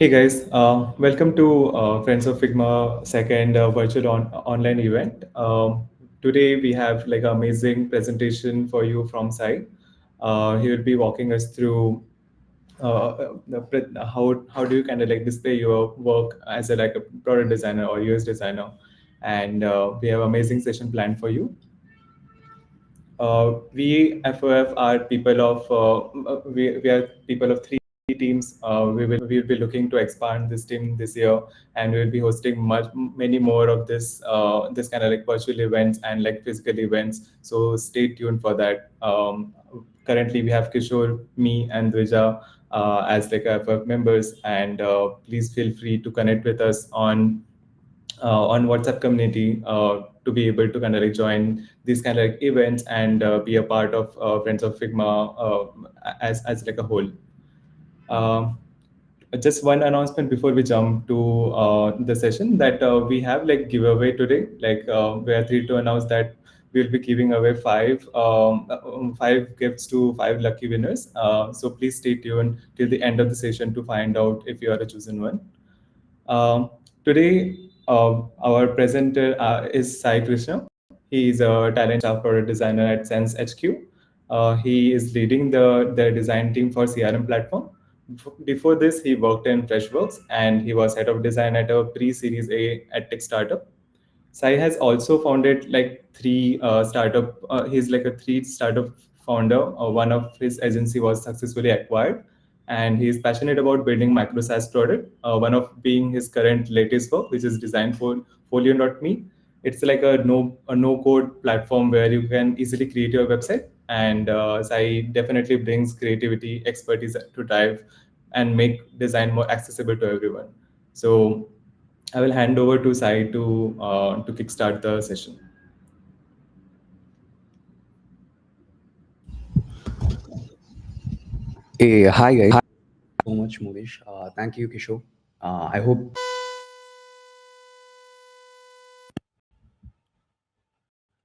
Hey guys, welcome to Friends of Figma second virtual online event. Today we have like an amazing presentation for you from Sai. He will be walking us through how do you kind of like display your work as a like a product designer or UX designer, and we have amazing session planned for you. We FOF are people of we are people of three teams. We will be looking to expand this team this year, and we'll be hosting many more of this kind of like virtual events and like physical events. So stay tuned for that. Currently, we have Kishore, me, and Dvija as like FOF members, and please feel free to connect with us on WhatsApp community to be able to kind of like join these kind of like events and be a part of Friends of Figma as like a whole. Um just one announcement before we jump to the session that we have like giveaway today. Like we are thrilled to announce that we'll be giving away five gifts to five lucky winners. So please stay tuned till the end of the session to find out if you are a chosen one. Today, our presenter is Sai Krishna. He is a talent staff product designer at Sense HQ. He is leading the design team for CRM platform. Before this, he worked in Freshworks and he was head of design at a pre-series A at tech startup. Sai has also founded like three startup. He's like a three startup founder. One of his agency was successfully acquired, and he is passionate about building micro SaaS product. One of being his current latest work, which is designed for Folio.me. It's like a no code platform where you can easily create your website. And Sai definitely brings creativity, expertise to drive and make design more accessible to everyone. So I will hand over to Sai to kickstart the session. Hey, hi guys. So much, Movish. Thank you, Kishore. I hope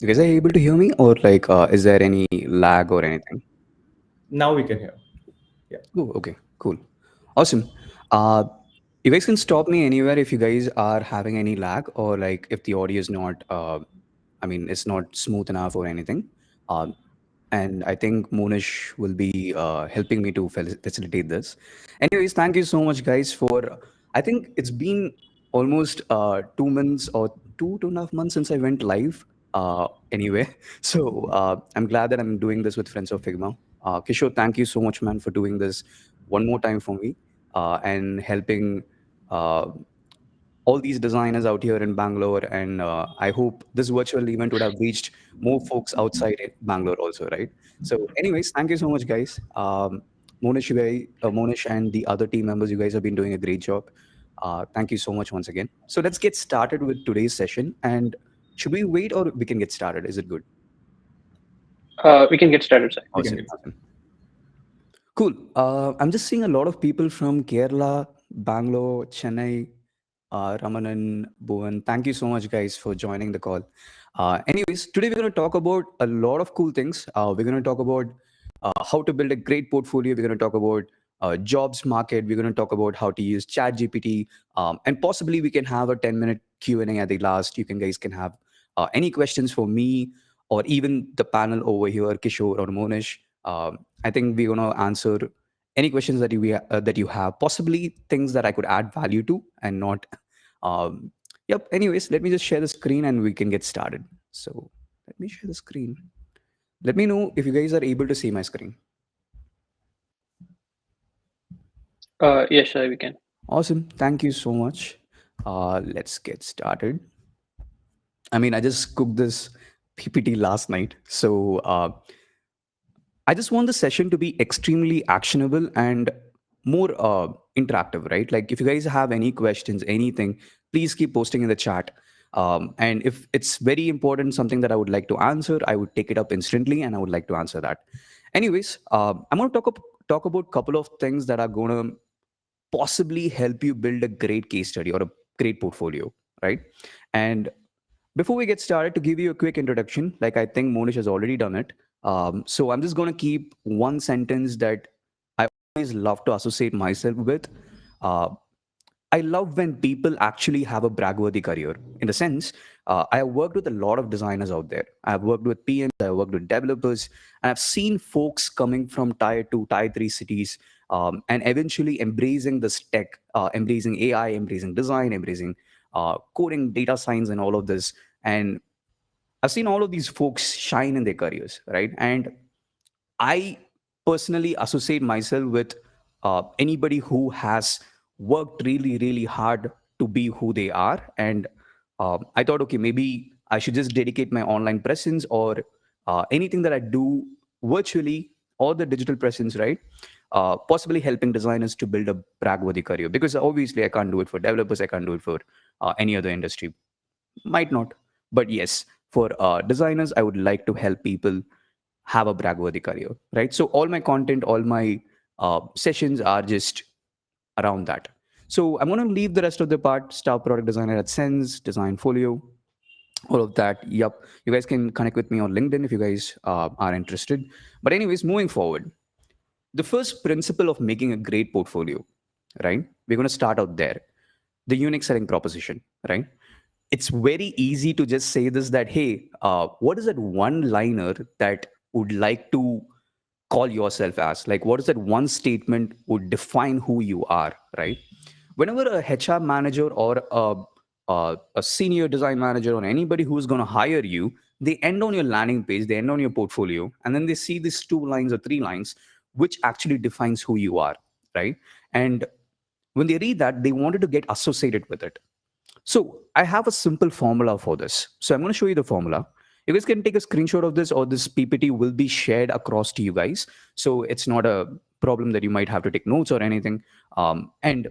you guys are able to hear me, or like, is there any lag or anything? Now we can hear. Yeah. Oh, okay, cool, awesome. Uh, you guys can stop me anywhere if you guys are having any lag or like if the audio is not, I mean, it's not smooth enough or anything. Um, and I think Monish will be helping me to facilitate this. Anyways, thank you so much, guys. For I think it's been almost 2 months or 2.5 months since I went live. Anyway, so I'm glad that I'm doing this with Friends of Figma. Kishore, thank you so much, man, for doing this one more time for me and helping. Uh, all these designers out here in Bangalore, and I hope this virtual event would have reached more folks outside Bangalore also, right? So, anyways, thank you so much, guys. Monish and the other team members, you guys have been doing a great job. Thank you so much once again. So let's get started with today's session. And should we wait or we can get started? Is it good? We can get started, sir. We can Awesome. get. Awesome. Cool. I'm just seeing a lot of people from Kerala, Bangalore, Chennai, Ramanan, Bhuvan. Thank you so much, guys, for joining the call. Anyways, today we're going to talk about a lot of cool things. We're going to talk about how to build a great portfolio. We're going to talk about jobs market. We're going to talk about how to use ChatGPT, and possibly we can have a 10-minute Q&A at the last. You can guys can have any questions for me or even the panel over here, Kishore or Monish. I think we're going to answer any questions that you have, possibly things that I could add value to and not. Yep. Anyways, let me just share the screen and we can get started. So let me share the screen. Let me know if you guys are able to see my screen. Yes, sir, we can. Awesome. Thank you so much. Let's get started. I mean, I just cooked this PPT last night. So I just want the session to be extremely actionable and more interactive, right? Like if you guys have any questions, anything, please keep posting in the chat. And if it's very important, something that I would like to answer, I would take it up instantly and I would like to answer that. Anyways, I'm going to talk about a couple of things that are going to possibly help you build a great case study or a great portfolio, right? And before we get started, to give you a quick introduction, like I think Monish has already done it. So I'm just going to keep one sentence that I always love to associate myself with. Uh, I love when people actually have a bragworthy career. In the sense, I have worked with a lot of designers out there. I've worked with PMs, I've worked with developers, and I've seen folks coming from tier two, tier three cities, and eventually embracing this tech, embracing AI, embracing design, embracing coding, data science, and all of this. And I've seen all of these folks shine in their careers, right? And I personally associate myself with anybody who has worked really, really hard to be who they are. And I thought, okay, maybe I should just dedicate my online presence or anything that I do virtually or the digital presence, right? Possibly helping designers to build a brag-worthy career, because obviously I can't do it for developers, I can't do it for any other industry. Might not, but yes, for designers, I would like to help people have a brag-worthy career, right? So all my content, all my sessions are just around that. So I'm going to leave the rest of the part, staff product designer at Sense, design folio, all of that. Yep. You guys can connect with me on LinkedIn if you guys are interested. But anyways, moving forward, the first principle of making a great portfolio, right? We're going to start out there. The unique selling proposition, right? It's very easy to just say this that, hey, what is that one liner that would like to call yourself as? Like, what is that one statement would define who you are, right? Whenever a HR manager or a senior design manager or anybody who's going to hire you, they end on your landing page, they end on your portfolio, and then they see these two lines or three lines, which actually defines who you are, right? And when they read that, they wanted to get associated with it. So I have a simple formula for this. So I'm going to show you the formula. You guys can take a screenshot of this, or this PPT will be shared across to you guys. So it's not a problem that you might have to take notes or anything. And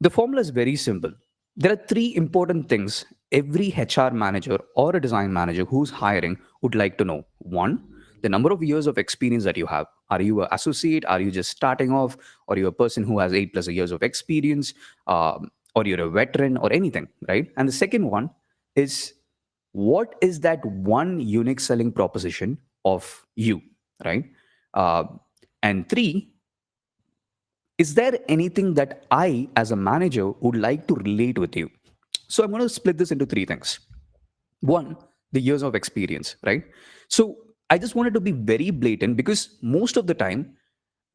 the formula is very simple. There are three important things every HR manager or a design manager who's hiring would like to know. One, the number of years of experience that you have. Are you an associate? Are you just starting off? Or are you a person who has 8+ years of experience? Or you're a veteran or anything, right? And the second one is, what is that one unique selling proposition of you, right? Uh, and three, is there anything that I, as a manager, would like to relate with you? So I'm going to split this into three things. One, the years of experience, right? So I just wanted to be very blatant, because most of the time,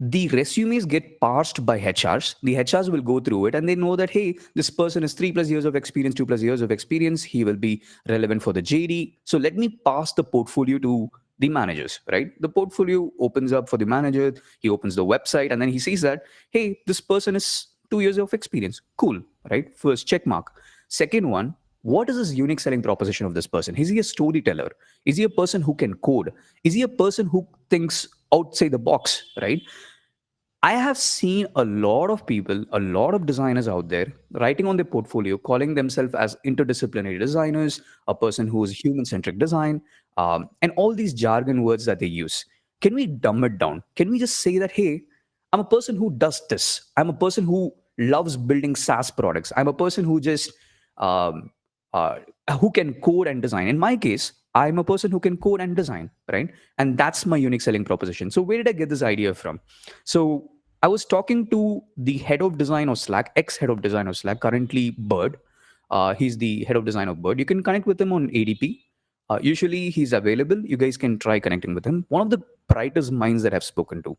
the resumes get parsed by HRs. The HRs will go through it and they know that, hey, this person has 3+ years of experience, 2+ years of experience. He will be relevant for the JD. So let me pass the portfolio to the managers, right? The portfolio opens up for the manager. He opens the website and then he sees that, hey, this person is 2 years of experience. Cool, right? First check mark. Second one, what is this unique selling proposition of this person? Is he a storyteller? Is he a person who can code? Is he a person who thinks outside the box, right? I have seen a lot of people, a lot of designers out there writing on their portfolio, calling themselves as interdisciplinary designers, a person who is human centric design, and all these jargon words that they use. Can we dumb it down? Can we just say that, hey, I'm a person who does this. I'm a person who loves building SaaS products. I'm a person who just um, uh, who can code and design. In my case, I'm a person who can code and design, right? And that's my unique selling proposition. So where did I get this idea from? So I was talking to the head of design of Slack, ex-head of design of Slack, currently Bird. He's the head of design of Bird. You can connect with him on ADP. Usually he's available. You guys can try connecting with him. One of the brightest minds that I've spoken to.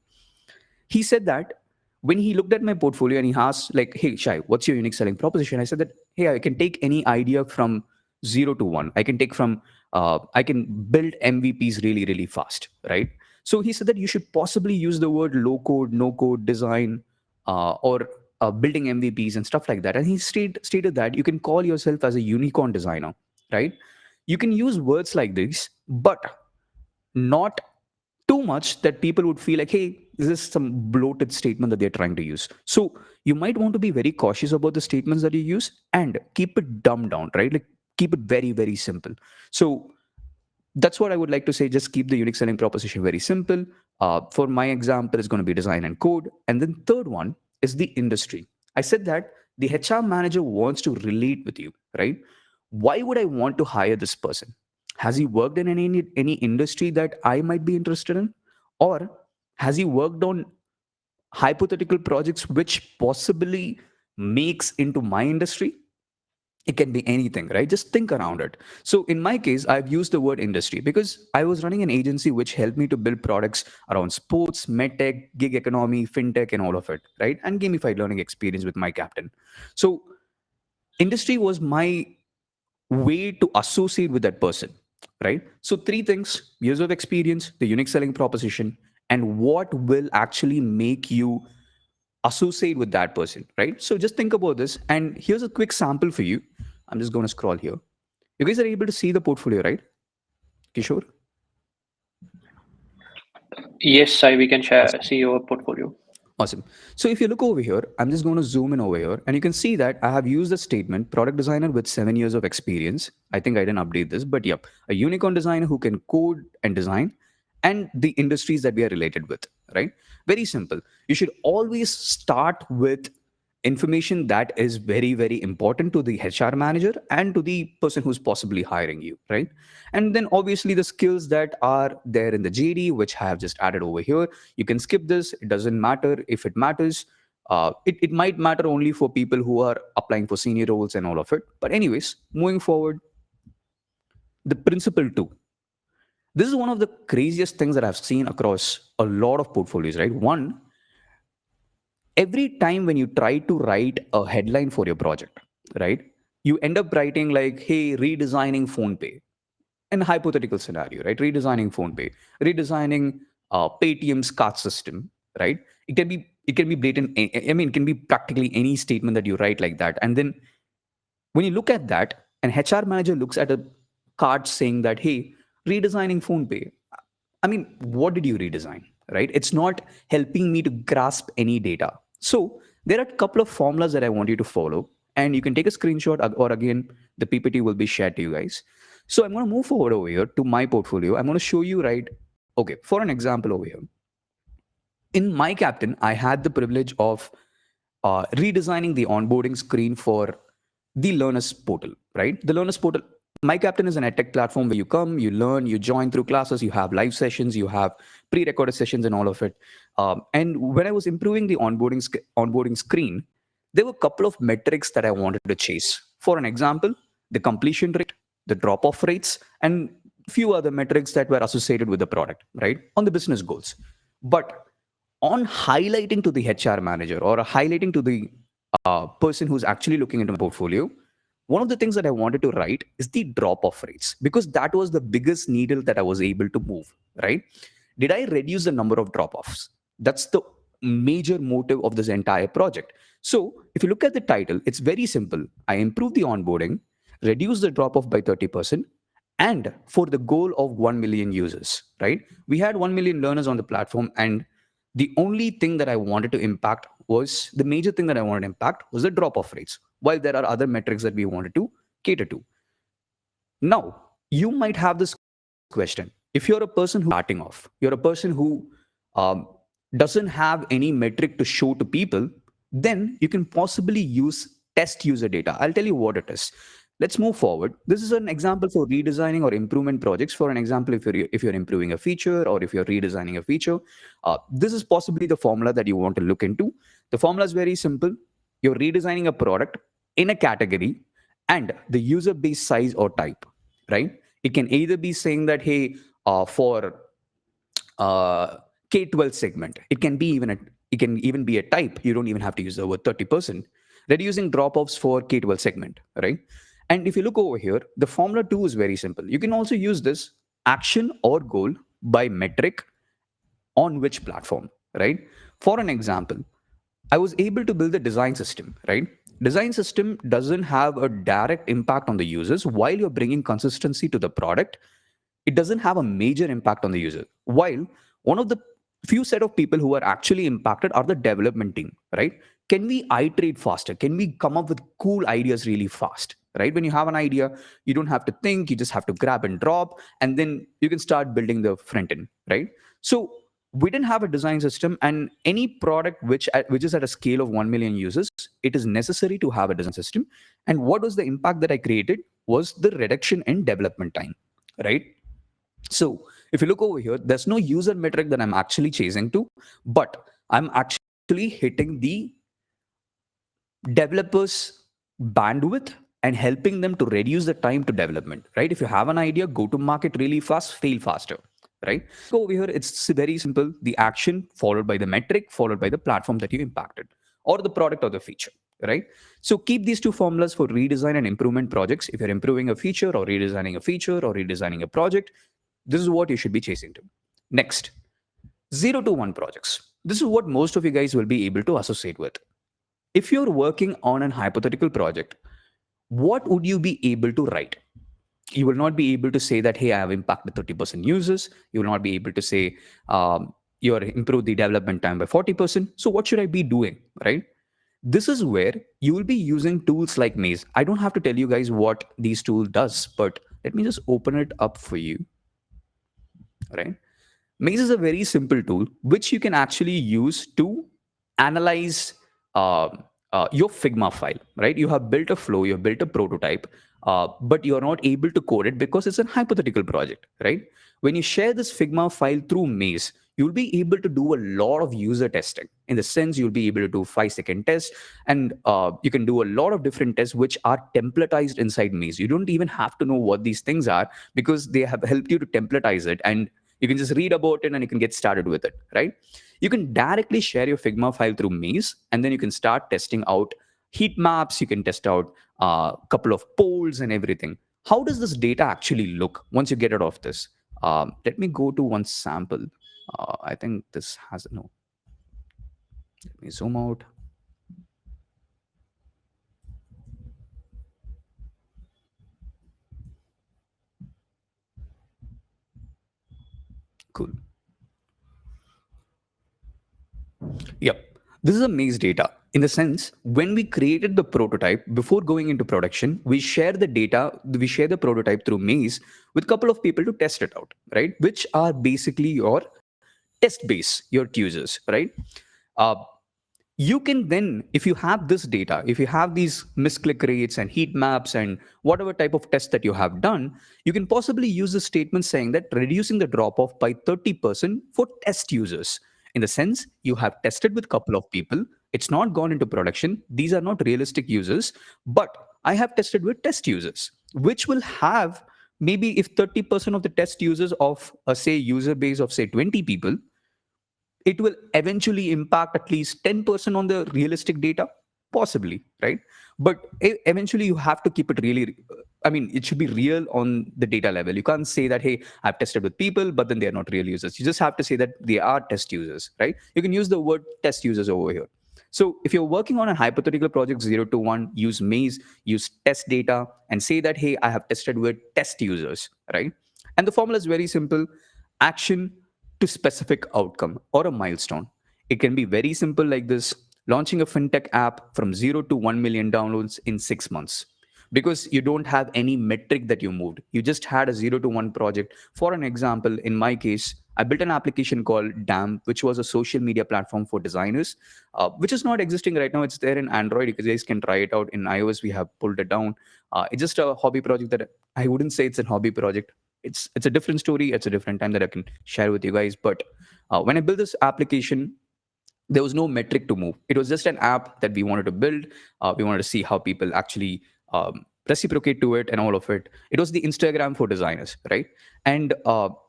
He said that when he looked at my portfolio and he asked, like, hey, Shai, what's your unique selling proposition? I said that, hey, I can take any idea from 0 to 1. I can take from, I can build MVPs really, really fast, right? So he said that you should possibly use the word low code, no code design, or building MVPs and stuff like that. And he stated that you can call yourself as a unicorn designer, right? You can use words like this, but not too much that people would feel like, hey, this is some bloated statement that they're trying to use. So you might want to be very cautious about the statements that you use and keep it dumbed down, right? Like keep it very, very simple. So that's what I would like to say. Just keep the unique selling proposition very simple. For my example, it's going to be design and code. And then third one is the industry. I said that the HR manager wants to relate with you, right? Why would I want to hire this person? Has he worked in any industry that I might be interested in? Or has he worked on hypothetical projects which possibly makes into my industry, it can be anything, right? Just think around it. So in my case, I've used the word industry because I was running an agency which helped me to build products around sports, medtech, gig economy, fintech, and all of it, right? And gamified learning experience with my captain. So industry was my way to associate with that person, right? So three things: years of experience, the unique selling proposition, and what will actually make you associate with that person, right? So just think about this. And here's a quick sample for you. I'm just going to scroll here. You guys are able to see the portfolio, right? Kishore? Yes, Sai, we can share, Awesome. see your portfolio. Awesome. So if you look over here, I'm just going to zoom in over here, and you can see that I have used the statement product designer with 7 years of experience. I think I didn't update this, but yep, a unicorn designer who can code and design, and the industries that we are related with, right? Very simple. You should always start with information that is very, very important to the HR manager and to the person who's possibly hiring you, right? And then obviously the skills that are there in the JD, which I have just added over here. You can skip this. It doesn't matter if it matters. It might matter only for people who are applying for senior roles and all of it. But anyways, moving forward, the principle two. This is one of the craziest things that I've seen across a lot of portfolios, right? One, every time when you try to write a headline for your project, right, you end up writing like, hey, redesigning phone pay, in a hypothetical scenario, right? Redesigning phone pay, redesigning Paytm's card system, right? It can be blatant. I mean, it can be practically any statement that you write like that. And then when you look at that, an HR manager looks at a card saying that, hey, redesigning phone pay. I mean, what did you redesign, right? It's not helping me to grasp any data. So there are a couple of formulas that I want you to follow, and you can take a screenshot, or again, the PPT will be shared to you guys. So I'm going to move forward over here to my portfolio. I'm going to show you, right? Okay, for an example over here. In my captain, I had the privilege of redesigning the onboarding screen for the learners portal, right? The learners portal. My captain is an edtech platform where you come, you learn, you join through classes, you have live sessions, you have pre-recorded sessions, and all of it. And when I was improving the onboarding screen, there were a couple of metrics that I wanted to chase. For an example, the completion rate, the drop-off rates, and few other metrics that were associated with the product, right? On the business goals. But on highlighting to the HR manager or highlighting to the person who's actually looking into my portfolio, one of the things that I wanted to write is the drop off rates, because that was the biggest needle that I was able to move, right? Did I reduce the number of drop offs? That's the major motive of this entire project. So if you look at the title, it's very simple. I improved the onboarding, reduce the drop off by 30%, and for the goal of 1 million users, right? We had 1 million learners on the platform, and the only thing that I wanted to impact was the major thing that I wanted to impact was the drop off rates, while there are other metrics that we wanted to cater to. Now, you might have this question. If you're a person who's starting off, you're a person who um, doesn't have any metric to show to people, then you can possibly use test user data. I'll tell you what it is. Let's move forward. This is an example for redesigning or improvement projects. For an example, if you're improving a feature or if you're redesigning a feature, this is possibly the formula that you want to look into. The formula is very simple. You're redesigning a product in a category and the user base size or type, right? It can either be saying that, hey, for K-12 segment, it can even be a type. You don't even have to use the word 30%. Reducing drop-offs for K-12 segment, right? And if you look over here, the formula 2 is very simple. You can also use this action or goal by metric on which platform, right? For an example, I was able to build a design system, right? Design system doesn't have a direct impact on the users while you're bringing consistency to the product. It doesn't have a major impact on the user. While one of the few set of people who are actually impacted are the development team, right? Can we iterate faster? Can we come up with cool ideas really fast, right? When you have an idea, you don't have to think, you just have to grab and drop, and then you can start building the front end, right? So we didn't have a design system, and any product which is at a scale of 1 million users, it is necessary to have a design system. And what was the impact that I created was the reduction in development time, right? So if you look over here, there's no user metric that I'm actually chasing to, but I'm actually hitting the developers bandwidth and helping them to reduce the time to development, right? If you have an idea, go to market really fast, fail faster, right? So over here, it's very simple. The action followed by the metric, followed by the platform that you impacted or the product or the feature, right? So keep these two formulas for redesign and improvement projects. If you're improving a feature or redesigning a feature or redesigning a project, this is what you should be chasing to. Next, 0 to 1 projects. This is what most of you guys will be able to associate with. If you're working on an hypothetical project, what would you be able to write? You will not be able to say that, hey, I have impacted 30% users. You will not be able to say, you are improved the development time by 40%. So what should I be doing, right? This is where you will be using tools like Maze. I don't have to tell you guys what these tool does, but let me just open it up for you, right? Maze is a very simple tool which you can actually use to analyze your Figma file, right? You have built a flow, you have built a prototype, but you're not able to code it because it's a hypothetical project, right? When you share this Figma file through Maze, you'll be able to do a lot of user testing. In the sense, you'll be able to do 5-second tests, and you can do a lot of different tests which are templatized inside Maze. You don't even have to know what these things are because they have helped you to templatize it, and you can just read about it and you can get started with it, right? You can directly share your Figma file through Maze, and then you can start testing out heat maps. You can test out a couple of polls and everything. How does this data actually look once you get it off this? Let me go to one sample. I think this has no. Let me zoom out. Cool. Yep. This is a Maze data. In the sense, when we created the prototype, before going into production, we share the data, we share the prototype through Maze with a couple of people to test it out, right? Which are basically your test base, your users, right? Uh, you can then, if you have this data, if you have these misclick rates and heat maps and whatever type of test that you have done, you can possibly use the statement saying that reducing the drop off by 30% for test users. In the sense, you have tested with a couple of people, it's not gone into production, these are not realistic users, but I have tested with test users, which will have maybe if 30% of the test users of a say user base of say 20 people, it will eventually impact at least 10% on the realistic data, possibly, right? But eventually you have to keep it really, I mean, it should be real on the data level. You can't say that, hey, I've tested with people, but then they're not real users. You just have to say that they are test users, right? You can use the word test users over here. So if you're working on a hypothetical project 0 to 1, use Maze, use test data, and say that, hey, I have tested with test users, right? And the formula is very simple: action to specific outcome or a milestone. It can be very simple like this: launching a fintech app from 0 to 1 million downloads in 6 months. Because you don't have any metric that you moved. You just had a 0 to 1 project. For an example, in my case, I built an application called Dam, which was a social media platform for designers, which is not existing right now. It's there in Android. You guys can try it out. In iOS, we have pulled it down. It's just a hobby project that I wouldn't say it's a hobby project. It's a different story. It's a different time that I can share with you guys. But when I built this application, there was no metric to move. It was just an app that we wanted to build. We wanted to see how people actually reciprocate to it and all of it. It was the Instagram for designers, right? And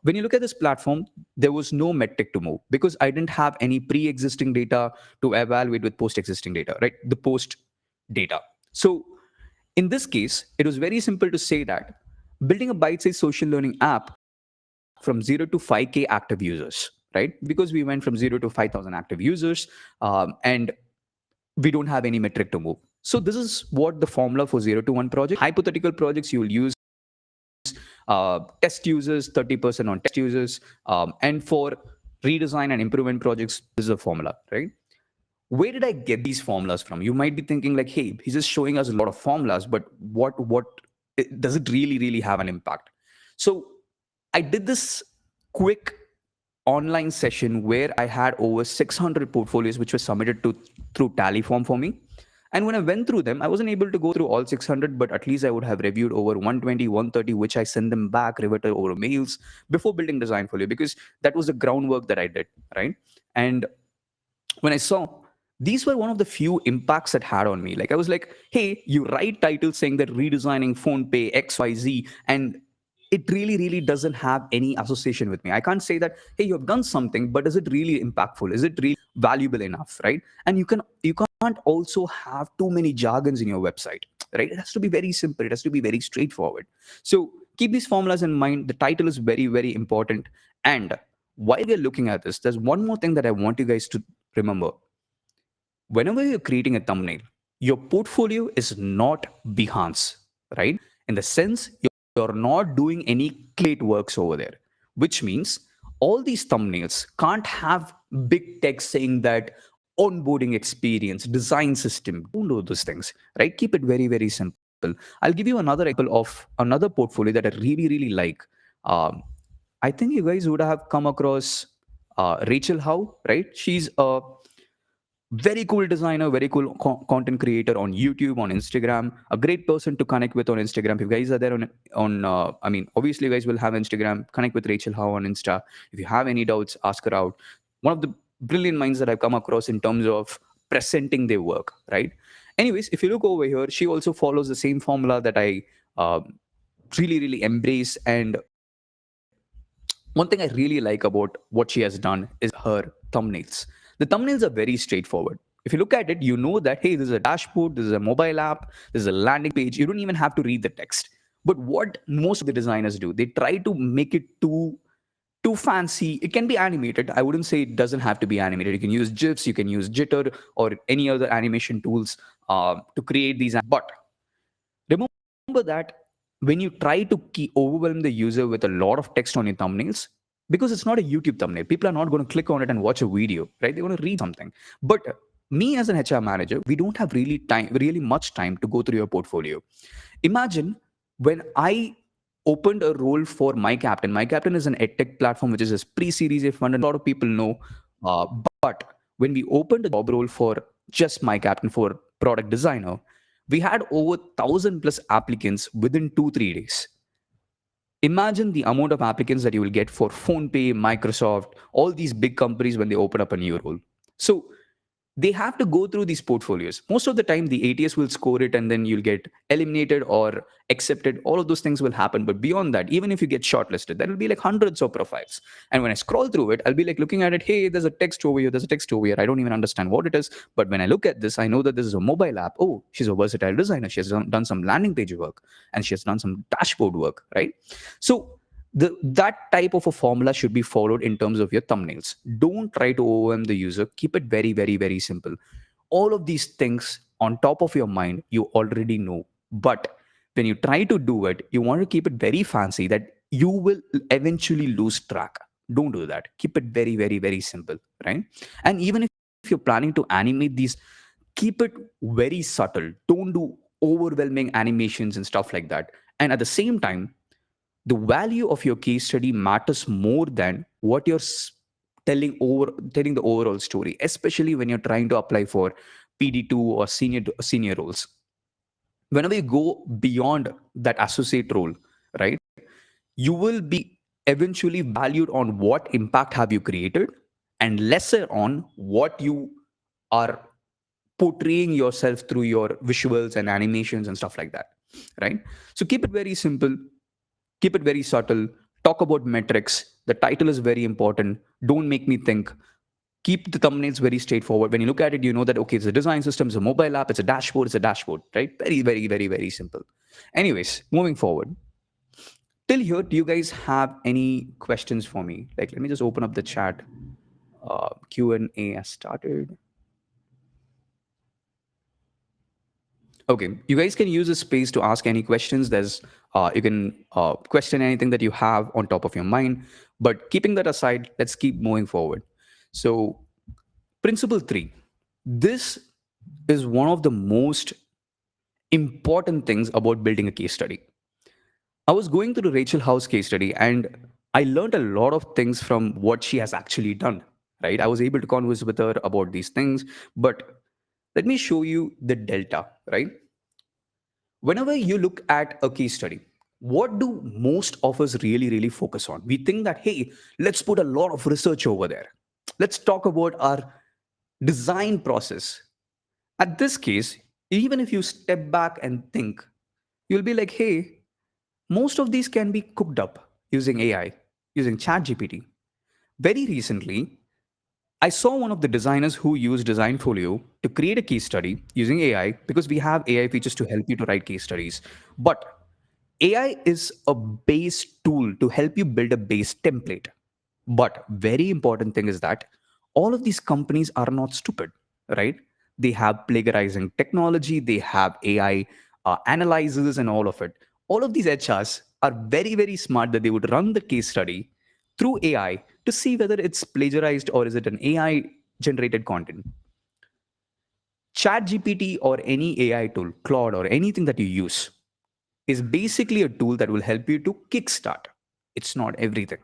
when you look at this platform, there was no metric to move because I didn't have any pre-existing data to evaluate with post-existing data, right? The post data. So in this case, it was very simple to say that building a bite-sized social learning app from 0 to 5K active users, right? Because we went from 0 to 5,000 active users, and we don't have any metric to move. So this is what the formula for 0 to 1 project. Hypothetical projects, you will use test users, 30% on test users, and for redesign and improvement projects, this is a formula, right? Where did I get these formulas from? You might be thinking like, hey, he's just showing us a lot of formulas, but what does it really have an impact? So I did this quick online session where I had over 600 portfolios which were submitted to through Tally form for me. And when I went through them, I wasn't able to go through all 600, but at least I would have reviewed over 120, 130, which I sent them back, reverted over mails before building Design Folio, because that was the groundwork that I did, right? And when I saw these were one of the few impacts that had on me. Like I was like, hey, you write titles saying that redesigning phone pay XYZ, and it really doesn't have any association with me. I can't say that, hey, you have done something, but is it really impactful? Is it really valuable enough, right? And you can't also have too many jargons in your website, right? It has to be very simple. It has to be very straightforward. So keep these formulas in mind. The title is very important. And while we're looking at this, there's one more thing that I want you guys to remember. Whenever you're creating a thumbnail, your portfolio is not Behance, right? In the sense, you're not doing any clickbait works over there, which means all these thumbnails can't have big text saying that onboarding experience, design system. Don't do those things, right? Keep it very simple. I'll give you another example of another portfolio that I really like. Um, I think you guys would have come across Rachel Howe, right? She's a very cool designer, very cool content creator on YouTube, on Instagram, a great person to connect with on Instagram. If you guys are there I mean, obviously you guys will have Instagram, connect with Rachel Howe on Insta. If you have any doubts, ask her out. One of the brilliant minds that I've come across in terms of presenting their work, right? Anyways, if you look over here, she also follows the same formula that I really embrace. And one thing I really like about what she has done is her thumbnails. The thumbnails are very straightforward. If you look at it, you know that, hey, this is a dashboard, this is a mobile app, this is a landing page. You don't even have to read the text. But what most of the designers do, they try to make it too fancy. It can be animated. I wouldn't say it doesn't have to be animated. You can use GIFs, you can use Jitter or any other animation tools to create these. But remember that when you try to overwhelm the user with a lot of text on your thumbnails, because it's not a YouTube thumbnail, people are not going to click on it and watch a video, right? They're going to read something. But me as an HR manager, we don't have really much time to go through your portfolio. Imagine when I opened a role for My Captain. My Captain is an edtech platform which is a pre-series A fund, and a lot of people know. Uh, but when we opened a job role for just My Captain for product designer, we had over 1,000 plus applicants within 2-3 days. Imagine the amount of applicants that you will get for PhonePe, Microsoft, all these big companies when they open up a new role. So they have to go through these portfolios. Most of the time, the ATS will score it and then you'll get eliminated or accepted. All of those things will happen. But beyond that, even if you get shortlisted, there will be like hundreds of profiles. And when I scroll through it, I'll be like looking at it. Hey, there's a text over here. There's a text over here. I don't even understand what it is. But when I look at this, I know that this is a mobile app. Oh, she's a versatile designer. She has done some landing page work and she has done some dashboard work, right? So that type of a formula should be followed in terms of your thumbnails. Don't try to overwhelm the user. Keep it very simple. All of these things on top of your mind, you already know. But when you try to do it, you want to keep it very fancy that you will eventually lose track. Don't do that. Keep it very simple, right? And even if you're planning to animate these, keep it very subtle. Don't do overwhelming animations and stuff like that. And at the same time, the value of your case study matters more than what you're telling the overall story, especially when you're trying to apply for PD2 or senior roles. Whenever you go beyond that associate role, right, you will be eventually valued on what impact have you created and lesser on what you are portraying yourself through your visuals and animations and stuff like that, right? So keep it very simple. Keep it very subtle. Talk about metrics. The title is very important. Don't make me think. Keep the thumbnails very straightforward. When you look at it, you know that, okay, it's a design system, it's a mobile app, it's a dashboard, right? Very simple. Anyways, moving forward. Till here, do you guys have any questions for me? Like, let me just open up the chat. Q&A has started. Okay, you guys can use this space to ask any questions. You can question anything that you have on top of your mind. But keeping that aside, let's keep moving forward. So, principle 3. This is one of the most important things about building a case study. I was going through Rachel Howe's case study and I learned a lot of things from what she has actually done, right? I was able to converse with her about these things, but let me show you the delta, right? Whenever you look at a case study, what do most of us really focus on? We think that, hey, let's put a lot of research over there. Let's talk about our design process. At this case, even if you step back and think, you'll be like, hey, most of these can be cooked up using AI, using ChatGPT. Very recently, I saw one of the designers who used Designfolio to create a case study using AI because we have AI features to help you to write case studies. But AI is a base tool to help you build a base template. But very important thing is that all of these companies are not stupid, right? They have plagiarizing technology, they have AI analyzers and all of it. All of these HRs are very, very smart that they would run the case study through AI to see whether it's plagiarized or is it an AI generated content. ChatGPT or any AI tool, Claude or anything that you use, is basically a tool that will help you to kickstart. It's not everything.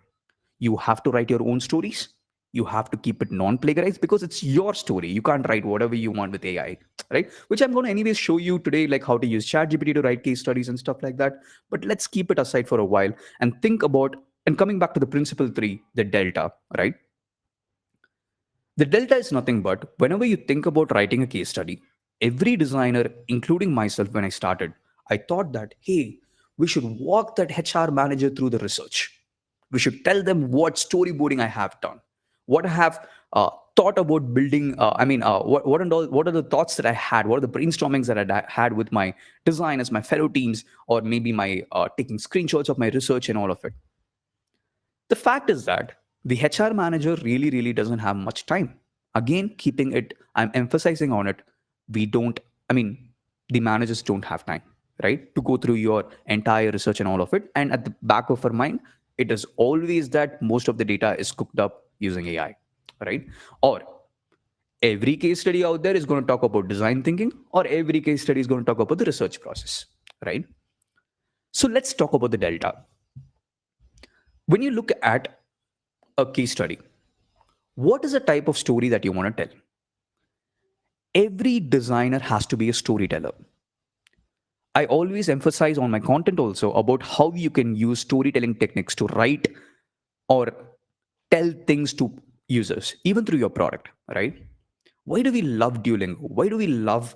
You have to write your own stories. You have to keep it non-plagiarized because it's your story. You can't write whatever you want with AI, right? Which I'm going to anyways show you today, like how to use ChatGPT to write case studies and stuff like that. But let's keep it aside for a while and think about, and coming back to the principle three, the delta, right? The delta is nothing but whenever you think about writing a case study, every designer, including myself when I started, I thought that, hey, we should walk that HR manager through the research. We should tell them what storyboarding I have done, what I have thought about building. What are the thoughts that I had? What are the brainstormings that I had with my designers, my fellow teams, or maybe my taking screenshots of my research and all of it. The fact is that the HR manager really, really doesn't have much time. Again, keeping it, I'm emphasizing on it. We don't, I mean, the managers don't have time, right? To go through your entire research and all of it. And at the back of our mind, it is always that most of the data is cooked up using AI, right? Or every case study out there is going to talk about design thinking, or every case study is going to talk about the research process, right? So let's talk about the delta. When you look at a case study, what is the type of story that you want to tell? Every designer has to be a storyteller. I always emphasize on my content also about how you can use storytelling techniques to write or tell things to users, even through your product, right? Why do we love Duolingo? Why do we love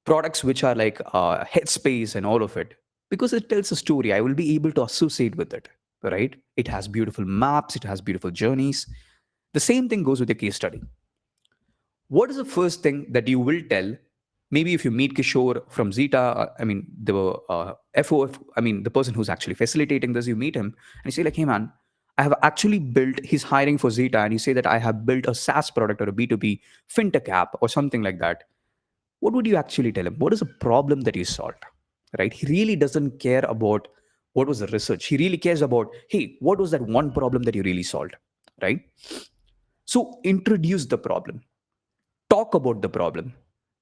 products which are like Headspace and all of it? Because it tells a story. I will be able to associate with it, right? It has beautiful maps, it has beautiful journeys. The same thing goes with a case study. What is the first thing that you will tell? Maybe if you meet Kishore from Zeta, the FOF, the person who's actually facilitating this, you meet him and you say like, hey man, I have actually built, he's hiring for Zeta, and you say that I have built a SaaS product or a B2B fintech app or something like that. What would you actually tell him? What is the problem that you solved, right? He really doesn't care about what was the research. He really cares about, hey, what was that one problem that you really solved, right? So introduce the problem, talk about the problem.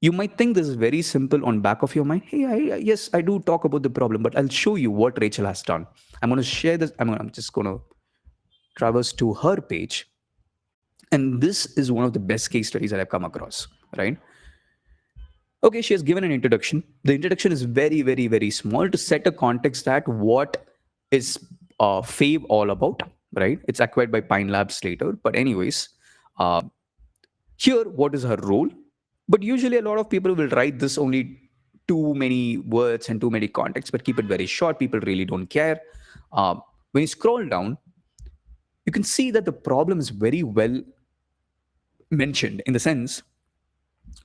You might think this is very simple on back of your mind. Hey, yes, I do talk about the problem, but I'll show you what Rachel has done. I'm going to share this. I'm just going to traverse to her page. And this is one of the best case studies that I've come across, right? Okay, she has given an introduction. The introduction is very, very, very small to set a context that what is Fave all about, right? It's acquired by Pine Labs later. But anyways, here, what is her role? But usually a lot of people will write this only too many words and too many contexts, but keep it very short. People really don't care. When you scroll down, you can see that the problem is very well mentioned in the sense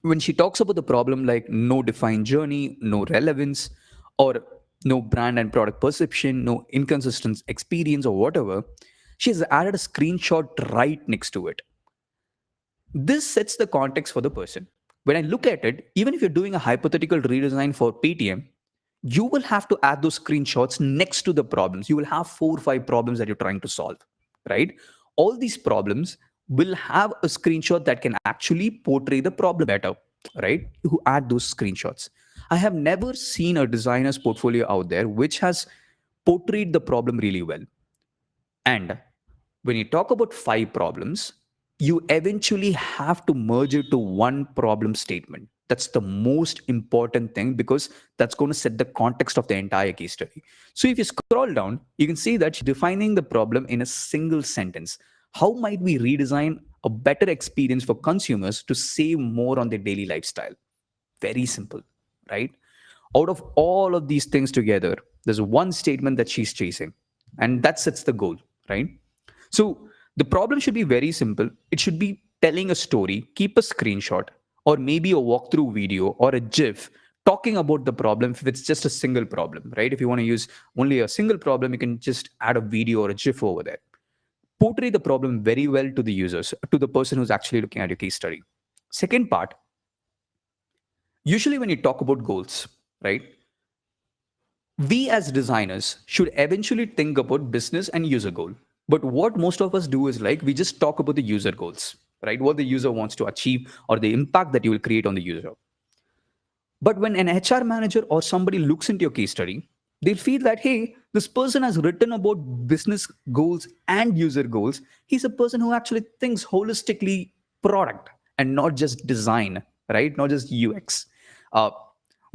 when she talks about the problem like no defined journey, no relevance, or no brand and product perception, no inconsistent experience or whatever, she has added a screenshot right next to it. This sets the context for the person. When I look at it, even if you're doing a hypothetical redesign for Paytm, you will have to add those screenshots next to the problems. You will have 4 or 5 problems that you're trying to solve, right? All these problems will have a screenshot that can actually portray the problem better, right? You add those screenshots. I have never seen a designer's portfolio out there which has portrayed the problem really well. And when you talk about 5 problems, you eventually have to merge it to one problem statement. That's the most important thing because that's going to set the context of the entire case study. So if you scroll down, you can see that she's defining the problem in a single sentence. How might we redesign a better experience for consumers to save more on their daily lifestyle. Very simple, right? Out of all of these things together, there's one statement that she's chasing, and that sets the goal, right? So the problem should be very simple. It should be telling a story, keep a screenshot, or maybe a walkthrough video or a GIF talking about the problem if it's just a single problem, right? If you want to use only a single problem, you can just add a video or a GIF over there. Portray the problem very well to the users, to the person who's actually looking at your case study. Second part, usually when you talk about goals, right? We as designers should eventually think about business and user goal. But what most of us do is like we just talk about the user goals, right? What the user wants to achieve or the impact that you will create on the user. But when an HR manager or somebody looks into your case study, they feel that, hey, this person has written about business goals and user goals. He's a person who actually thinks holistically product and not just design, right? Not just UX. Uh,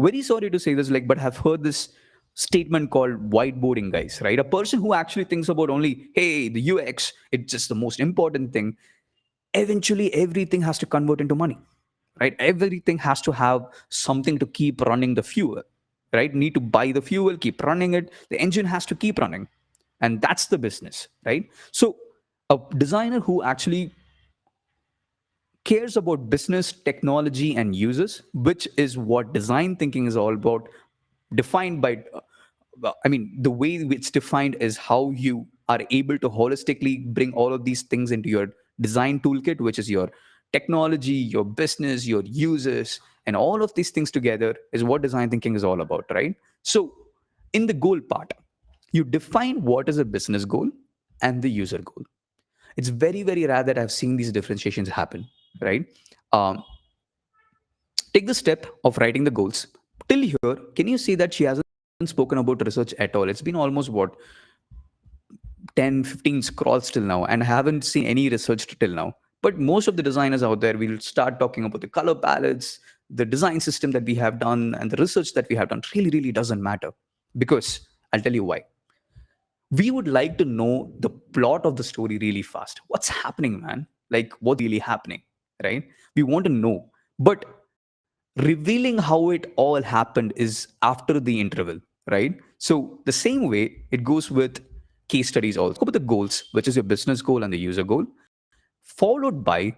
Very sorry to say this, like, but I've heard this statement called whiteboarding, guys, right? A person who actually thinks about only, hey, the UX, it's just the most important thing. Eventually, everything has to convert into money, right? Everything has to have something to keep running the fuel, right? Need to buy the fuel, keep running it. The engine has to keep running. And that's the business, right? So a designer who actually cares about business, technology, and users, which is what design thinking is all about, defined by, the way it's defined is how you are able to holistically bring all of these things into your design toolkit, which is your technology, your business, your users, and all of these things together is what design thinking is all about, right? So, in the goal part, you define what is a business goal and the user goal. It's very, very rare that I've seen these differentiations happen, right? Um, Take the step of writing the goals. Till here, can you see that she hasn't spoken about research at all? It's been almost what, 10, 15 scrolls till now, and I haven't seen any research till now. But most of the designers out there will start talking about the color palettes, the design system that we have done, and the research that we have done really, really doesn't matter. Because I'll tell you why. We would like to know the plot of the story really fast. What's happening, man? Like, what's really happening, right? We want to know. But revealing how it all happened is after the interval, right? So the same way it goes with case studies also. Go with the goals, which is your business goal and the user goal, followed by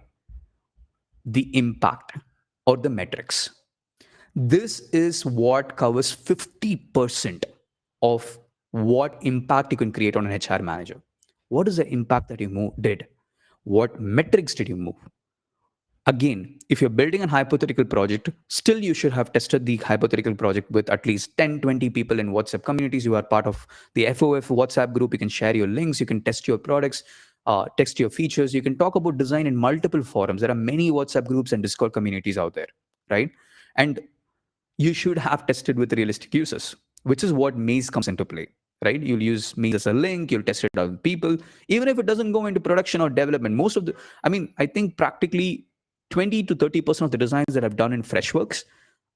the impact or the metrics. This is what covers 50% of what impact you can create on an HR manager. What is the impact that you did? What metrics did you move? Again, if you're building a hypothetical project, still you should have tested the hypothetical project with at least 10, 20 people in WhatsApp communities. You are part of the FOF WhatsApp group. You can share your links. You can test your products, test your features. You can talk about design in multiple forums. There are many WhatsApp groups and Discord communities out there, right? And you should have tested with realistic users, which is what Maze comes into play, right? You'll use Maze as a link, you'll test it out with people, even if it doesn't go into production or development. I think practically 20 to 30% of the designs that I've done in Freshworks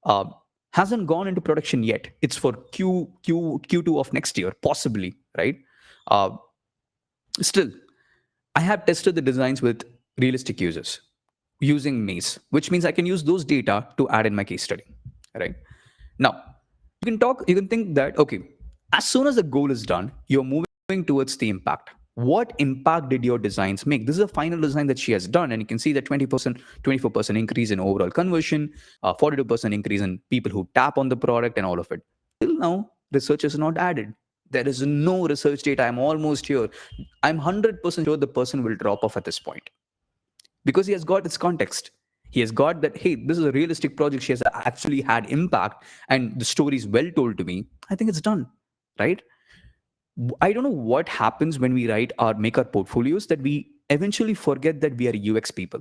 uh, hasn't gone into production yet. It's for Q2 of next year, possibly, right? Uh, Still, I have tested the designs with realistic users using Maze, which means I can use those data to add in my case study, right? Now, you can think that, okay, as soon as the goal is done, you're moving towards the impact. What impact did your designs make? This is a final design that she has done, and you can see that 20%, 24% increase in overall conversion, 42% increase in people who tap on the product, and all of it. Till now, research is not added. There is no research data. I'm almost here. I'm 100% sure the person will drop off at this point because he has got its context. He has got that, hey, this is a realistic project. She has actually had impact and the story is well told to me. I think it's done, right? I don't know what happens when we make our portfolios that we eventually forget that we are UX people.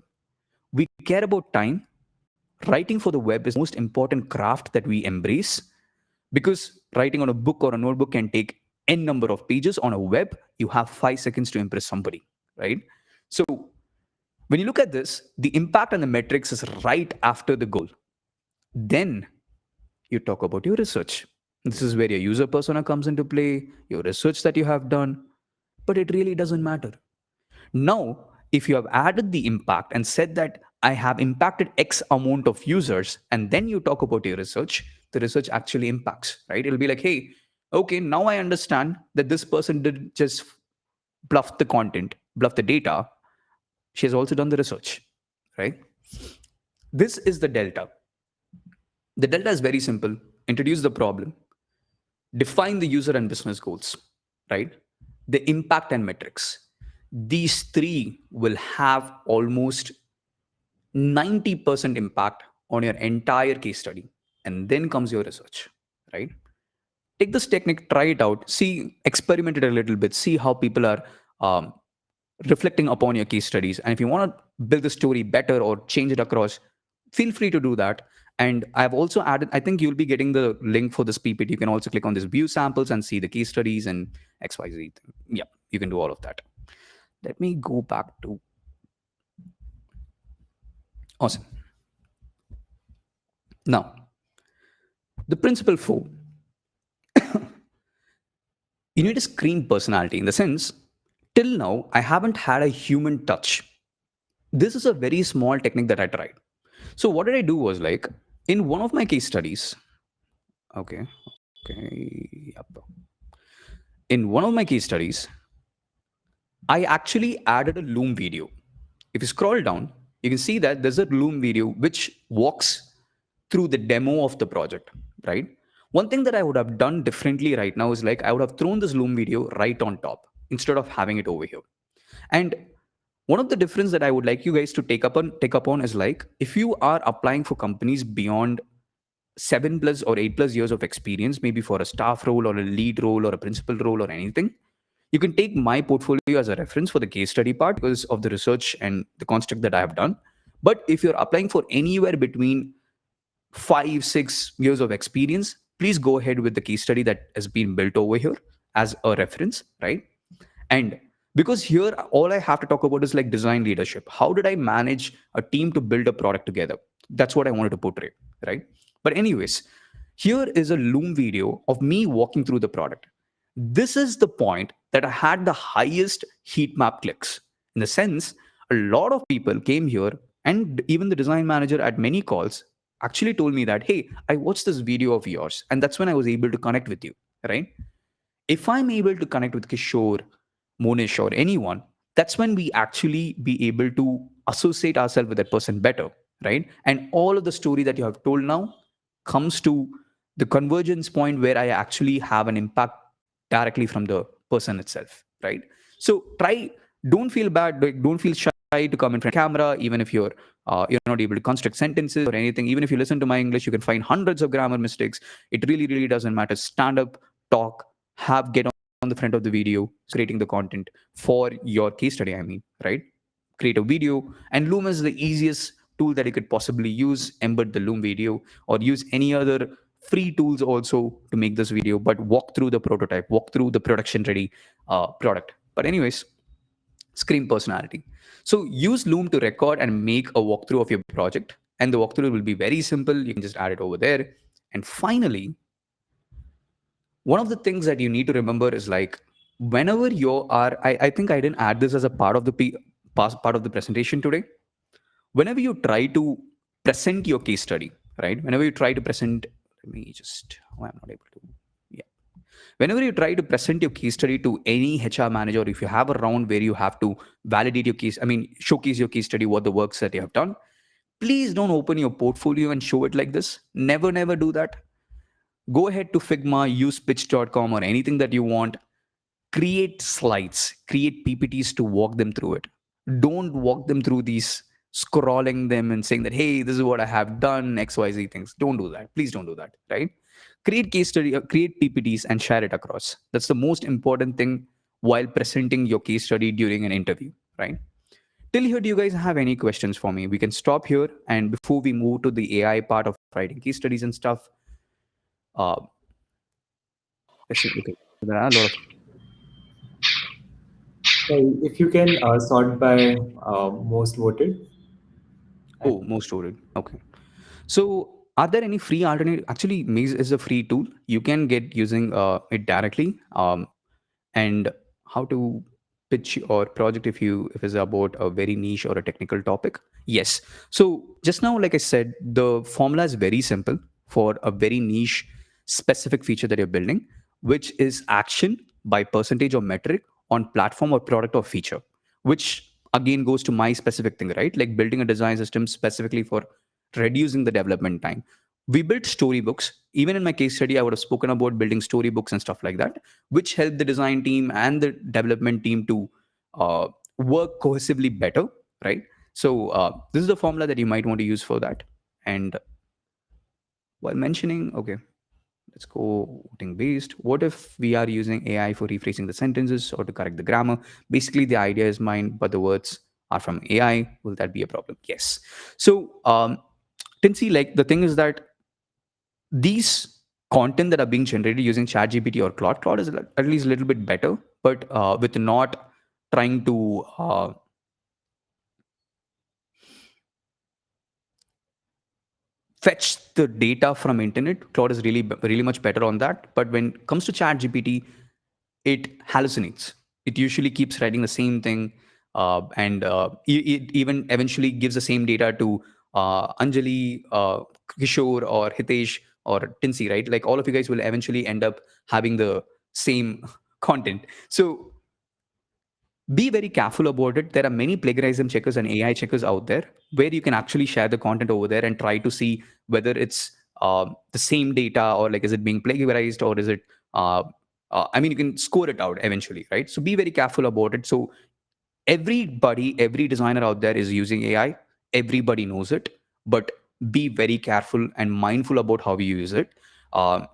We care about time. Writing for the web is the most important craft that we embrace because writing on a book or a notebook can take n number of pages. On a web, you have 5 seconds to impress somebody, right? So when you look at this, the impact and the metrics is right after the goal. Then you talk about your research. This is where your user persona comes into play, your research that you have done, but it really doesn't matter. Now, if you have added the impact and said that I have impacted X amount of users, and then you talk about your research, the research actually impacts, right? It'll be like, hey, okay, now I understand that this person didn't just bluff the content, bluff the data. She has also done the research, right? This is the delta. The delta is very simple. Introduce the problem, define the user and business goals, right? The impact and metrics. These three will have almost 90% impact on your entire case study. And then comes your research, right? Take this technique, try it out, see, experiment it a little bit, see how people are um, reflecting upon your case studies. And if you want to build the story better or change it across, feel free to do that. And I've also added, I think you'll be getting the link for this PPT. You can also click on this view samples and see the case studies and XYZ. Yeah, you can do all of that. Let me go back to. Awesome. Now, the principle 4. You need a screen personality in the sense, till now, I haven't had a human touch. This is a very small technique that I tried. So what did I do was like, in one of my case studies, okay, yep. In one of my case studies, I actually added a Loom video. If you scroll down, you can see that there's a Loom video which walks through the demo of the project, right? One thing that I would have done differently right now is like I would have thrown this Loom video right on top instead of having it over here. And one of the difference that I would like you guys to take up on is like, if you are applying for companies beyond 7+ or 8+ years of experience, maybe for a staff role or a lead role or a principal role or anything, you can take my portfolio as a reference for the case study part because of the research and the construct that I have done. But if you're applying for anywhere between 5-6 years of experience, please go ahead with the case study that has been built over here as a reference, right? And because here all I have to talk about is like design leadership. How did I manage a team to build a product together? That's what I wanted to portray, right? But anyways, here is a Loom video of me walking through the product. This is the point that I had the highest heat map clicks. In the sense, a lot of people came here, and even the design manager at many calls actually told me that, hey, I watched this video of yours, and that's when I was able to connect with you, right? If I'm able to connect with Kishore, Monish, or anyone, that's when we actually be able to associate ourselves with that person better, right? And all of the story that you have told now comes to the convergence point where I actually have an impact directly from the person itself, right? So try, don't feel bad, like, don't feel shy to come in front of camera, even if you're not able to construct sentences or anything. Even if you listen to my English, you can find hundreds of grammar mistakes. It really, really doesn't matter. Stand up, talk, get on the front of the video, creating the content for your case study, I mean, right? Create a video, and Loom is the easiest tool that you could possibly use. Embed the Loom video or use any other free tools also to make this video, but walk through the prototype, walk through the production ready product. But anyways, screen personality. So use Loom to record and make a walkthrough of your project, and the walkthrough will be very simple. You can just add it over there. And finally, one of the things that you need to remember is like, whenever you are, I think I didn't add this as a part of the part of the presentation today. Whenever you try to present your case study, right? Whenever you try to present, let me just, oh, I'm not able to. Yeah. Whenever you try to present your case study to any HR manager, if you have a round where you have to validate your case, I mean, showcase your case study, what the works that you have done, please don't open your portfolio and show it like this. Never, never do that. Go ahead to Figma, use pitch.com or anything that you want. Create slides, create PPTs to walk them through it. Don't walk them through these, scrolling them and saying that, hey, this is what I have done, XYZ things. Don't do that. Please don't do that, right? Create case study, create PPTs and share it across. That's the most important thing while presenting your case study during an interview, right? Till here, do you guys have any questions for me? We can stop here. And before we move to the AI part of writing case studies and stuff, let's see. Okay, there are a lot of. If you can sort by most voted. Oh, most voted. Okay. So, are there any free alternative? Actually, Maze is a free tool. You can get using it directly. And how to pitch or project if it's about a very niche or a technical topic? Yes. So just now, like I said, the formula is very simple for a very niche specific feature that you're building, which is action by percentage or metric on platform or product or feature, which again goes to my specific thing, right? Like building a design system specifically for reducing the development time. We built storybooks. Even in my case study, I would have spoken about building storybooks and stuff like that, which help the design team and the development team to uh, work cohesively better, right? So this is the formula that you might want to use for that. And while mentioning, okay, let's go voting based. What if we are using AI for rephrasing the sentences or to correct the grammar? Basically, the idea is mine, but the words are from AI. Will that be a problem? Yes. So, Tinsy, like the thing is that these content that are being generated using ChatGPT or Claude is at least a little bit better, but with not trying to fetch the data from internet. Claude is really much better on that. But when it comes to ChatGPT, it hallucinates. It usually keeps writing the same thing, and it even eventually gives the same data to Anjali, Kishore, or Hitesh, or Tinsy, right? Like all of you guys will eventually end up having the same content. So be very careful about it. There are many plagiarism checkers and AI checkers out there where you can actually share the content over there and try to see whether it's the same data or like is it being plagiarized or is it. I mean, you can score it out eventually, right? So be very careful about it. So everybody, every designer out there is using AI. Everybody knows it, but be very careful and mindful about how you use it. Um,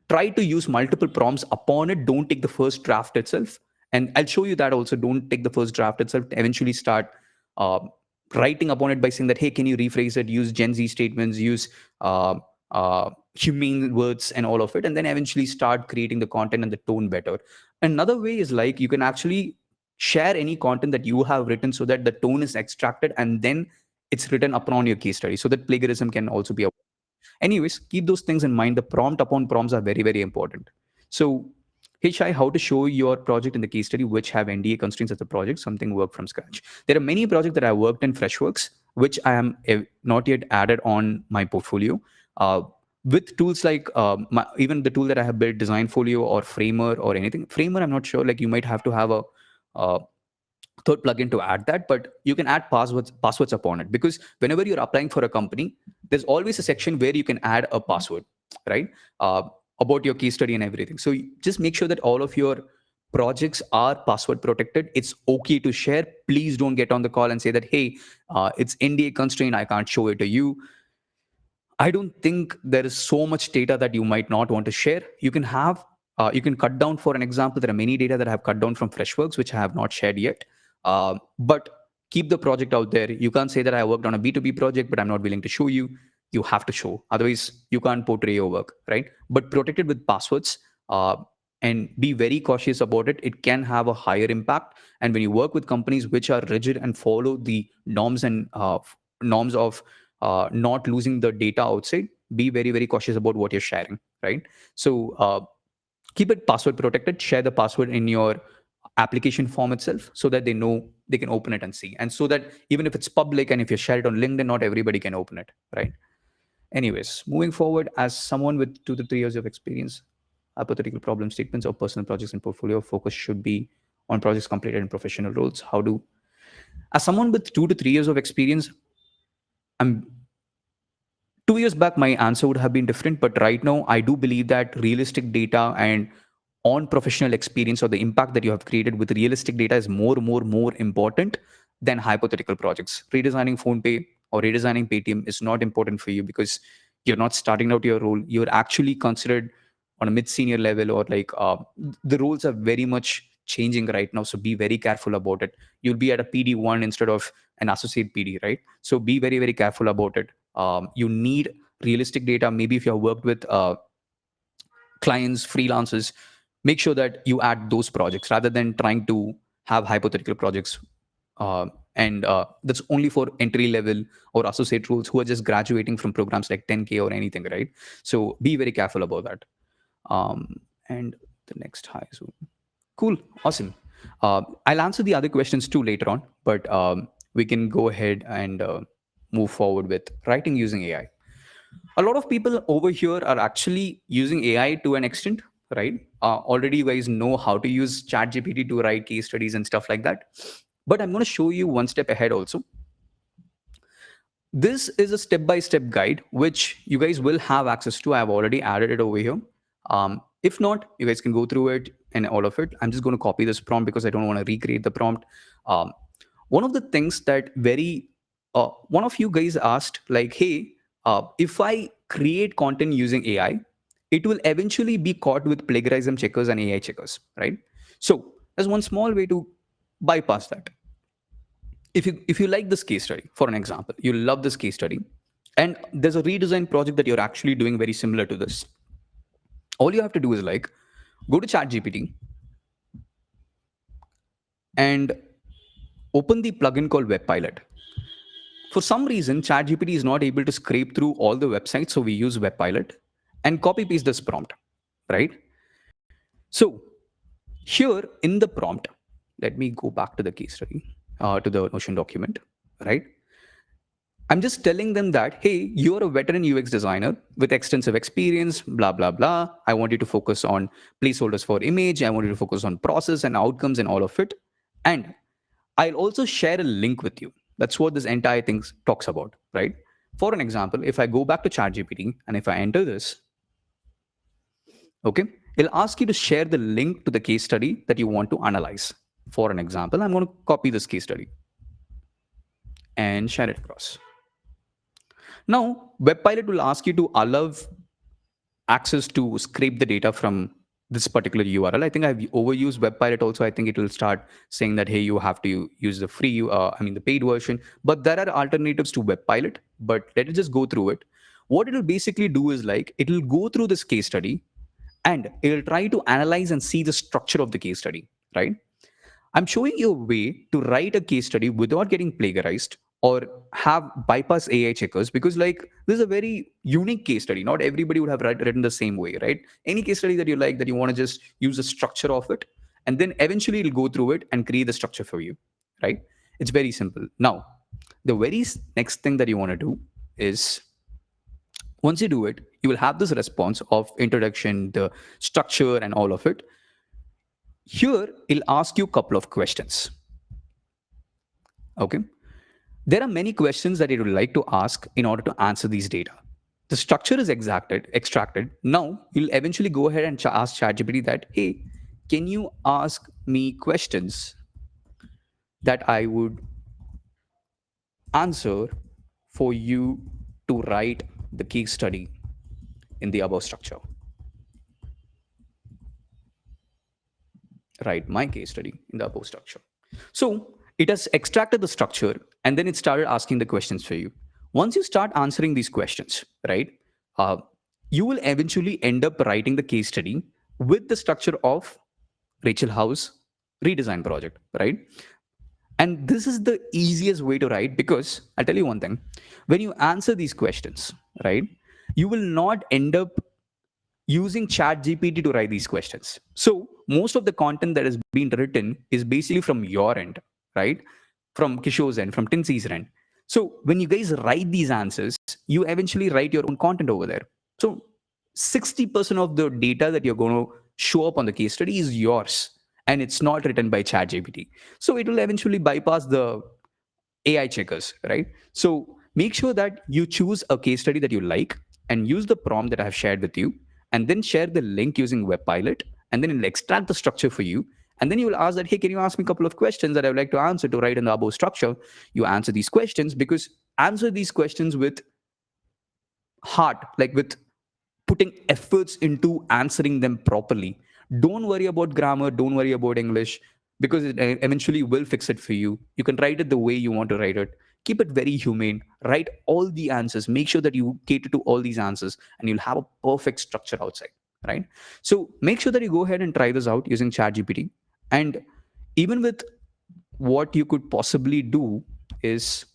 Try to use multiple prompts upon it. Don't take the first draft itself, and I'll show you that also. Don't take the first draft itself. Eventually start uh, writing upon it by saying that, hey, can you rephrase it, use Gen Z statements, use humane words and all of it, and then eventually start creating the content and the tone better. Another way is like you can actually share any content that you have written so that the tone is extracted and then it's written upon your case study so that plagiarism can also be. Anyways, keep those things in mind. The prompt upon prompts are very, very important. So, hey Shai, how to show your project in the case study which have NDA constraints as a project, something work from scratch. There are many projects that I worked in Freshworks, which I am not yet added on my portfolio. With tools like even the tool that I have built, Design Folio or Framer or anything. Framer, I'm not sure. Like you might have to have a uh, third plugin to add that, but you can add passwords upon it because whenever you're applying for a company, there's always a section where you can add a password, right? uh, about your case study and everything. So just make sure that all of your projects are password protected. It's okay to share. Please don't get on the call and say that, hey, it's NDA constraint, I can't show it to you. I don't think there is so much data that you might not want to share. You can cut down. For an example, there are many data that I have cut down from Freshworks, which I have not shared yet. But keep the project out there. You can't say that I worked on a B2B project, but I'm not willing to show you. You have to show. Otherwise, you can't portray your work, right? But protect it with passwords. And be very cautious about it. It can have a higher impact. And when you work with companies which are rigid and follow the norms and norms of not losing the data outside, be very, very cautious about what you're sharing, right? So keep it password protected. Share the password in your application form itself so that they know they can open it and see. And so that even if it's public and if you share it on LinkedIn, not everybody can open it, right? Anyways, moving forward, as someone with 2 to 3 years of experience, hypothetical problem statements or personal projects and portfolio focus should be on projects completed in professional roles. As someone with 2 to 3 years of experience, I'm 2 years back, my answer would have been different. But right now, I do believe that realistic data and on professional experience or the impact that you have created with realistic data is more important than hypothetical projects. Redesigning PhonePe or redesigning Paytm is not important for you because you're not starting out your role. You're actually considered on a mid-senior level or like the roles are very much changing right now. So be very careful about it. You'll be at a PD1 instead of an associate PD, right? So be very, very careful about it. You need realistic data. Maybe if you have worked with clients, freelancers, make sure that you add those projects rather than trying to have hypothetical projects. And that's only for entry level or associate roles who are just graduating from programs like 10K or anything, right? So be very careful about that. And the next high. So cool. Awesome. I'll answer the other questions too later on, but we can go ahead and move forward with writing using AI. A lot of people over here are actually using AI to an extent, right? Already you guys know how to use ChatGPT to write case studies and stuff like that. But I'm going to show you one step ahead also. This is a step-by-step guide, which you guys will have access to. I've already added it over here. If not, you guys can go through it and all of it. I'm just going to copy this prompt because I don't want to recreate the prompt. Um, one of the things that one of you guys asked, like, hey, if I create content using AI, it will eventually be caught with plagiarism checkers and AI checkers, right? So there's one small way to bypass that. If you like this case study, for an example, you love this case study, and there's a redesign project that you're actually doing very similar to this, all you have to do is like go to ChatGPT and open the plugin called Web Pilot. For some reason, ChatGPT is not able to scrape through all the websites, so we use Web Pilot and copy paste this prompt, right? So here in the prompt, let me go back to the case study, to the Notion document, right? I'm just telling them that, hey, you're a veteran UX designer with extensive experience, blah, blah, blah. I want you to focus on placeholders for image. I want you to focus on process and outcomes and all of it. And I'll also share a link with you. That's what this entire thing talks about, right? For an example, if I go back to ChatGPT and if I enter this, okay, it'll ask you to share the link to the case study that you want to analyze. For an example, I'm going to copy this case study and share it across. Now, Web Pilot will ask you to allow access to scrape the data from this particular URL. I think I've overused Web Pilot also. I think it will start saying that, hey, you have to use the free, the paid version. But there are alternatives to Web Pilot. But let us just go through it. What it will basically do is like, it will go through this case study and it will try to analyze and see the structure of the case study, right? I'm showing you a way to write a case study without getting plagiarized or have bypass AI checkers, because like this is a very unique case study. Not everybody would have written the same way, right? Any case study that you like, that you want to just use the structure of it, and then eventually it'll go through it and create the structure for you, right? It's very simple. Now, the very next thing that you want to do is, once you do it, you will have this response of introduction, the structure, and all of it. Here, it'll ask you a couple of questions. Okay. There are many questions that it would like to ask in order to answer these data. The structure is extracted. Now, you'll eventually go ahead and ask ChatGPT that, hey, can you ask me questions that I would answer for you to write the case study in the above structure? Write my case study in the above structure. So it has extracted the structure and then it started asking the questions for you. Once you start answering these questions, right, you will eventually end up writing the case study with the structure of Rachel House redesign project, right? And this is the easiest way to write, because I'll tell you one thing. When you answer these questions, right, you will not end up using ChatGPT to write these questions. So most of the content that has been written is basically from your end, right? From Kishore's end, from Tinsy's end. So when you guys write these answers, you eventually write your own content over there. So 60% of the data that you're going to show up on the case study is yours, and it's not written by ChatGPT. So it will eventually bypass the AI checkers, right? So make sure that you choose a case study that you like and use the prompt that I have shared with you, and then share the link using Web Pilot, and then it'll extract the structure for you. And then you will ask that, hey, can you ask me a couple of questions that I would like to answer to write in the above structure? You answer these questions, because answer these questions with heart, like with putting efforts into answering them properly. Don't worry about grammar, don't worry about English, because it eventually will fix it for you. You can write it the way you want to write it. Keep it very humane. Write all the answers. Make sure that you cater to all these answers, and you'll have a perfect structure outside, right? So make sure that you go ahead and try this out using ChatGPT. And even with what you could possibly do is,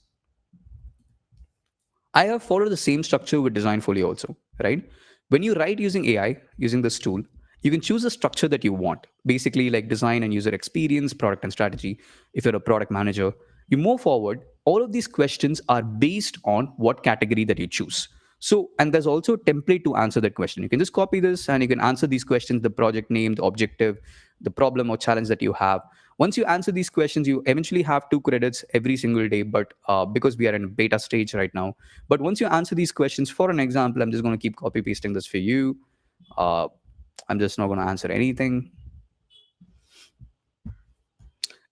I have followed the same structure with Design Folio also, right? When you write using AI, using this tool, You can choose a structure that you want, basically like design and user experience, product and strategy. If you're a product manager, you move forward. All of these questions are based on what category that you choose. So, and there's also a template to answer that question. You can just copy this and you can answer these questions, the project name, the objective, the problem or challenge that you have. Once you answer these questions, you eventually have 2 credits every single day, but because we are in a beta stage right now. But once you answer these questions, for an example, I'm just going to keep copy pasting this for you. uh, I'm just not going to answer anything.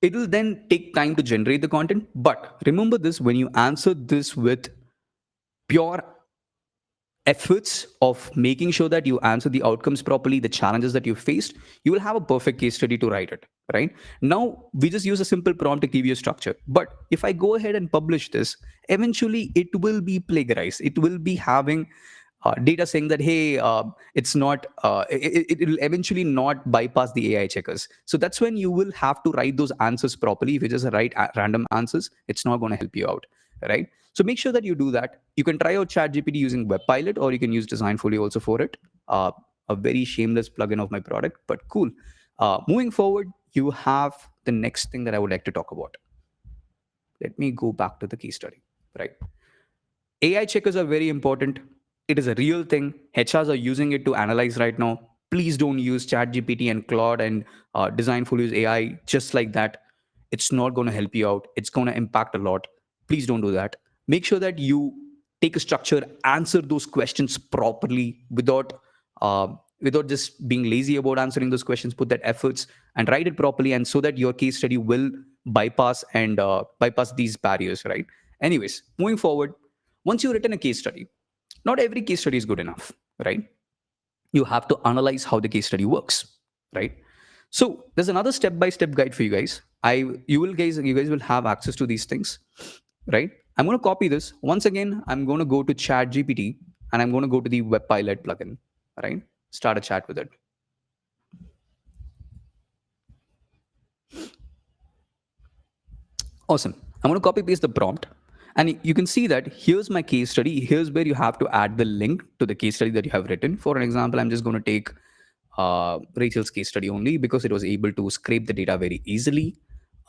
It will then take time to generate the content, but remember this: when you answer this with pure efforts of making sure that you answer the outcomes properly, the challenges that you faced, you will have a perfect case study to write it. Right now, we just use a simple prompt to give you a structure. But if I go ahead and publish this, eventually it will be plagiarized. It will be having data saying that, hey, it's not, it will eventually not bypass the AI checkers. So that's when you will have to write those answers properly. If you just write random answers, it's not going to help you out, right? So make sure that you do that. You can try out ChatGPT using Webpilot, or you can use Designfolio also for it. A very shameless plugin of my product, but cool. Moving forward, you have the next thing that I would like to talk about. Let me go back to the case study, right? AI checkers are very important. It is a real thing. HRs are using it to analyze right now. Please don't use ChatGPT and Claude and Designfolio's AI just like that. It's not going to help you out. It's going to impact a lot. Please don't do that. Make sure that you take a structure, answer those questions properly uh, without just being lazy about answering those questions. Put that efforts and write it properly, and so that your case study will bypass these barriers, right? Anyways, moving forward, once you've written a case study, not every case study is good enough, right? You have to analyze how the case study works, right? So there's another step-by-step guide for you guys. You guys will have access to these things, right? I'm going to copy this. Once again, I'm going to go to Chat GPT and I'm going to go to the Web Pilot plugin, right? Start a chat with it. Awesome. I'm going to copy paste the prompt. And you can see that here's my case study. Here's where you have to add the link to the case study that you have written. For an example, I'm just going to take Rachel's case study only because it was able to scrape the data very easily.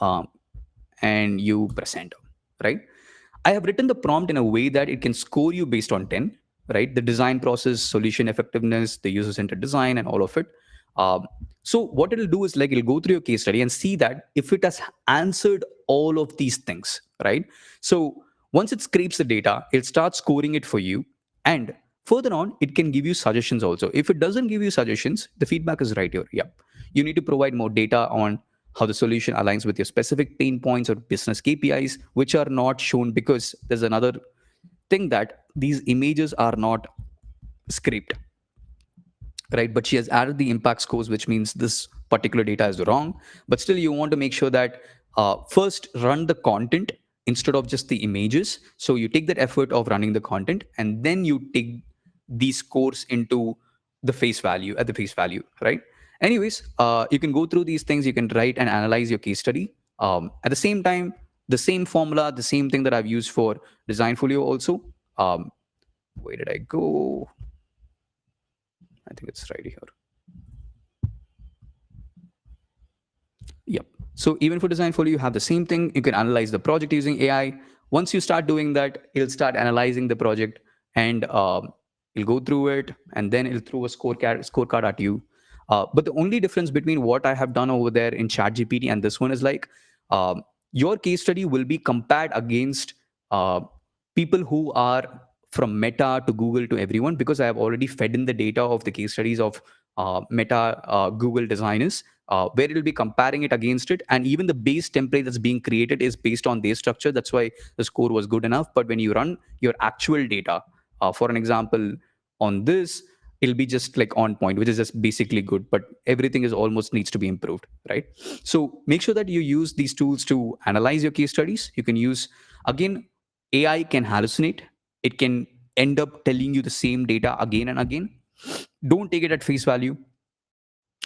Um, and you press enter, right? I have written the prompt in a way that it can score you based on 10, right? The design process, solution effectiveness, the user centered design, and all of it. Um, so what it'll do is like it'll go through your case study and see that if it has answered all of these things, right? So once it scrapes the data, it'll start scoring it for you. And further on, it can give you suggestions also. If it doesn't give you suggestions, the feedback is right here. Yep. You need to provide more data on how the solution aligns with your specific pain points or business KPIs, which are not shown because there's another thing that these images are not scraped, right? But she has added the impact scores, which means this particular data is wrong. But still, you want to make sure that first run the content instead of just the images. So you take that effort of running the content, and then you take these scores into the face value at the face value, right? Anyways, you can go through these things. You can write and analyze your case study. At the same time, the same formula, the same thing that I've used for Designfolio also. Where did I go? I think it's right here. Yep. So even for Designfolio, you have the same thing. You can analyze the project using AI. Once you start doing that, it'll start analyzing the project and it'll go through it, and then it'll throw a scorecard at you. But the only difference between what I have done over there in ChatGPT and this one is like your case study will be compared against people who are from Meta to Google to everyone, because I have already fed in the data of the case studies of Meta, Google designers, where it'll be comparing it against it. And even the base template that's being created is based on their structure. That's why the score was good enough. But when you run your actual data, for an example, on this, it'll be just like on point, which is just basically good, but everything is almost needs to be improved, right? So make sure that you use these tools to analyze your case studies. You can use, again, AI can hallucinate. It can end up telling you the same data again and again. Don't take it at face value.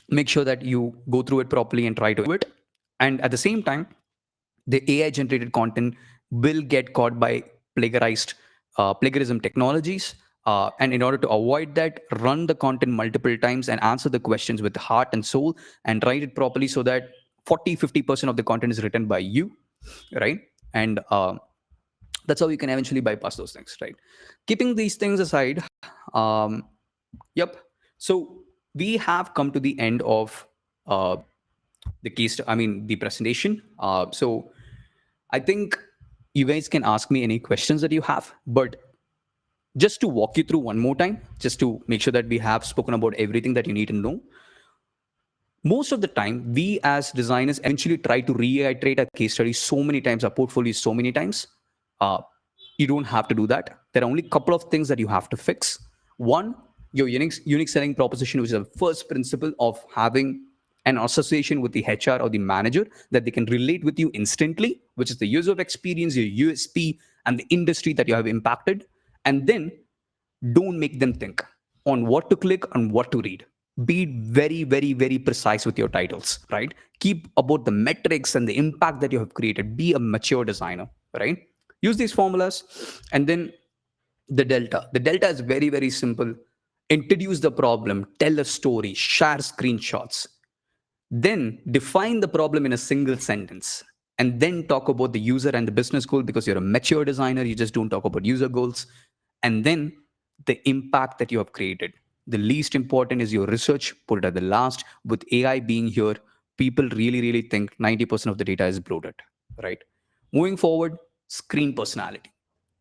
Make sure that you go through it properly and try to it. And at the same time, the AI generated content will get caught by plagiarism technologies. And in order to avoid that, run the content multiple times and answer the questions with heart and soul and write it properly so that 40-50% of the content is written by you, right? And that's how you can eventually bypass those things, right? Keeping these things aside, um, yep. So we have come to the end of uh, the presentation. So I think you guys can ask me any questions that you have, but just to walk you through one more time, just to make sure that we have spoken about everything that you need to know. Most of the time, we as designers eventually try to reiterate a case study so many times, our portfolio so many times. Uh, you don't have to do that. There are only a couple of things that you have to fix. One, your unique selling proposition, which is the first principle of having an association with the HR or the manager that they can relate with you instantly, which is the user of experience, your USP, and the industry that you have impacted. And then don't make them think on what to click and what to read. Be very, very, very precise with your titles, right? Keep about the metrics and the impact that you have created. Be a mature designer, right? Use these formulas. And then the delta. The delta is very, very simple. Introduce the problem, tell a story, share screenshots, then define the problem in a single sentence, and then talk about the user and the business goal, because you're a mature designer. You just don't talk about user goals. And then the impact that you have created. The least important is your research. Put it at the last. With AI being here, people really, really think 90% of the data is bloated, right? Moving forward, screen personality.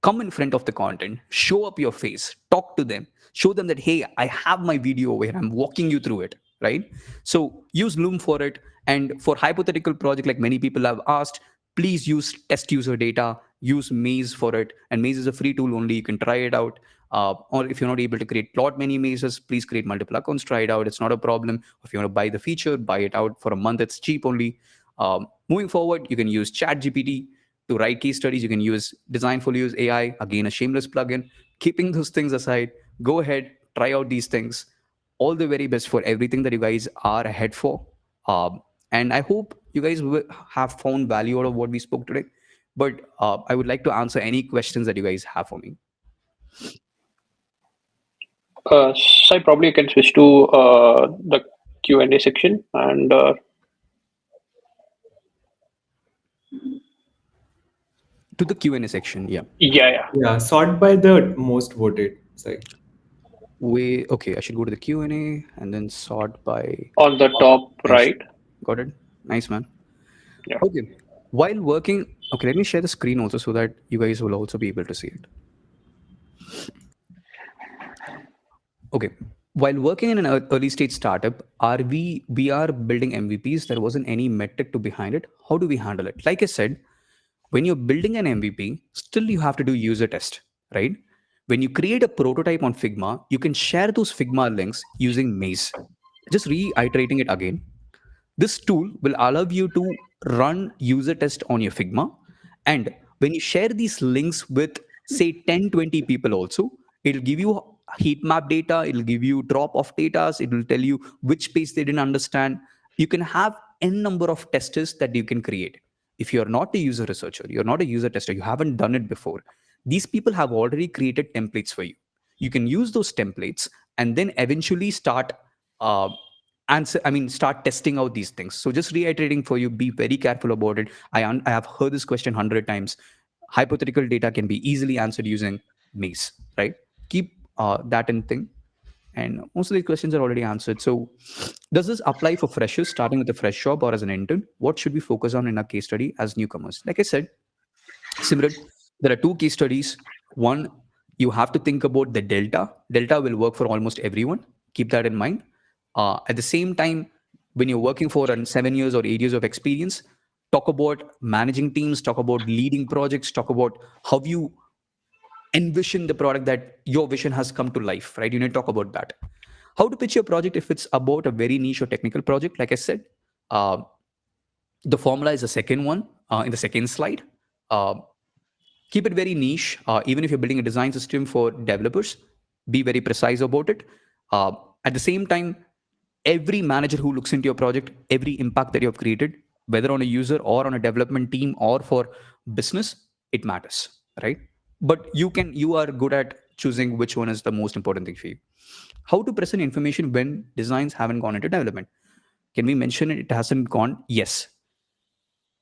Come in front of the content, show up your face, talk to them, show them that, hey, I have my video over here, I'm walking you through it, right? So use Loom for it. And for hypothetical project, like many people have asked, please use test user data, use Maze for it. And Maze is a free tool only, you can try it out. Or if you're not able to plot many mazes, please create multiple accounts, try it out, it's not a problem. If you want to buy the feature, buy it out for a month, it's cheap only. Moving forward, you can use ChatGPT to write case studies. You can use Designfolio's AI, again, a shameless plugin. Keeping those things aside, go ahead, try out these things. All the very best for everything that you guys are ahead for. And I hope you guys have found value out of what we spoke today. But I would like to answer any questions that you guys have for me. So probably you can switch to the Q&A section and To the Q&A section, yeah. yeah. Yeah, sort by the most voted. Sorry. Okay, I should go to the Q&A and then sort by... On the top Nice. right. Got it. Nice, man. Yeah. Okay. While working... Okay, let me share the screen also so that you guys will also be able to see it. Okay. While working in an early stage startup, we are building MVPs. There wasn't any metric to behind it. How do we handle it? Like I said, when you're building an MVP, still you have to do user test, right? When you create a prototype on Figma, you can share those Figma links using Maze. Just reiterating it again. This tool will allow you to run user test on your Figma. And when you share these links with, say, 10, 20 people also, it'll give you heat map data, it'll give you drop off data, it will tell you which page they didn't understand. You can have n number of testers that you can create. If you're not a user researcher, you're not a user tester, you haven't done it before, these people have already created templates for you. You can use those templates and then eventually start uh, start testing out these things. So just reiterating for you, be very careful about it. I have heard this question 100 times. Hypothetical data can be easily answered using Maze, right? Keep that in thing. And most of these questions are already answered. So does this apply for freshers starting with a fresh job or as an intern? What should we focus on in our case study as newcomers? Like I said, Simran, there are two case studies. One, you have to think about the delta. Delta will work for almost everyone. Keep that in mind. At the same time, when you're working for 7 years or 8 years of experience, talk about managing teams, talk about leading projects, talk about how you envision the product that your vision has come to life, right? You need to talk about that. How to pitch your project if it's about a very niche or technical project, like I said. Uh, the formula is the second one in the second slide. Uh, Keep it very niche. Even if you're building a design system for developers, be very precise about it. At the same time, every manager who looks into your project, every impact that you have created, whether on a user or on a development team or for business, it matters, right? But you are good at choosing which one is the most important thing for you. How to present information when designs haven't gone into development? Can we mention it hasn't gone? Yes.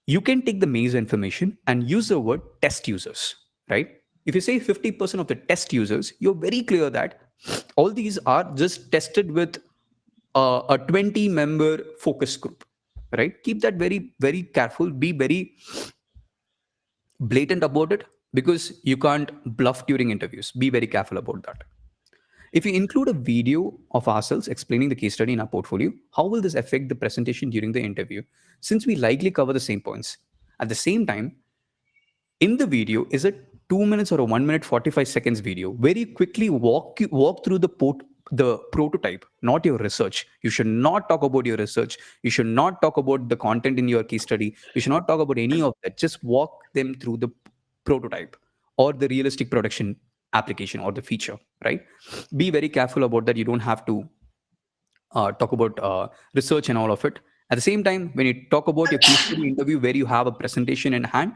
You can take the maze information and use the word test users, right? If you say 50% of the test users, you're very clear that all these are just tested with a 20 member focus group, right? Keep that very, very careful. Be very blatant about it because you can't bluff during interviews. Be very careful about that. If we include a video of ourselves explaining the case study in our portfolio, how will this affect the presentation during the interview? Since we likely cover the same points. At the same time, in the video is a 2 minutes or a 1 minute 45 seconds video. Very quickly walk through the prototype, not your research. You should not talk about your research. You should not talk about the content in your case study. You should not talk about any of that. Just walk them through the prototype or the realistic production application or the feature, right? Be very careful about that. You don't have to talk about research and all of it. At the same time, when you talk about your case study interview where you have a presentation in hand,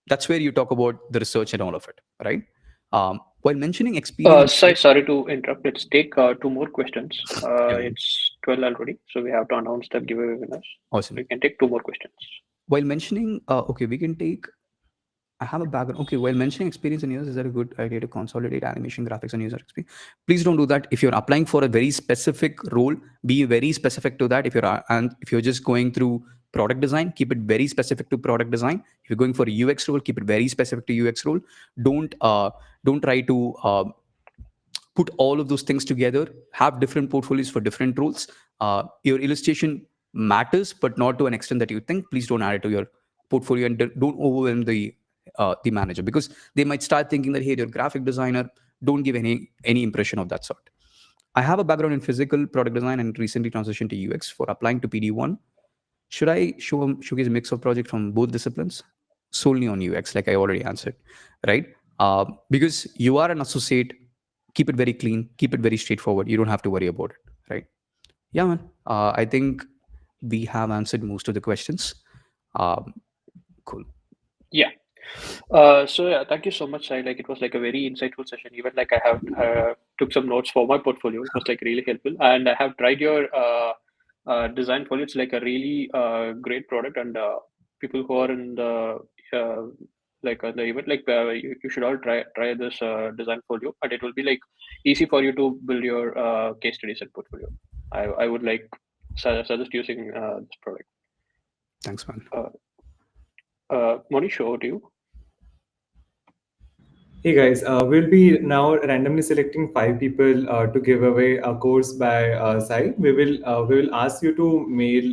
that's where you talk about the research and all of it, right? While mentioning experience. Sorry to interrupt. Let's take two more questions. Yeah, It's 12 already, so we have to announce the giveaway winners. awesome. We can take two more questions. While mentioning, okay, we can take. I have a background. Okay, while mentioning experience in users, is that a good idea to consolidate animation, graphics, and user experience? Please don't do that. If you're applying for a very specific role, be very specific to that. If you're just going through product design, keep it very specific to product design. If you're going for a UX role, keep it very specific to UX role. Don't try to put all of those things together. Have different portfolios for different roles. Your illustration matters, but not to an extent that you think. Please don't add it to your portfolio and don't overwhelm the manager, because they might start thinking that, hey, you're a graphic designer. Don't give any impression of that sort. I have a background in physical product design and recently transitioned to UX. For applying to PD1, should I showcase a mix of projects from both disciplines? Solely on UX, like I already answered, right? Because you are an associate, keep it very clean, keep it very straightforward. You don't have to worry about it, right? Yeah, man. I think we have answered most of the questions. Cool. Yeah. So yeah, thank you so much, Sai. Like, it was like a very insightful session. Even like I have took some notes for my portfolio. It was like really helpful, and I have tried your design folio. It's like a really great product, and people who are in the the event, you should all try this design folio, and it will be like easy for you to build your case studies and portfolio. I would like suggest using this product. Thanks, man. Monish, over to you. Hey guys, we'll be now randomly selecting 5 people to give away a course by Sai. We will ask you to mail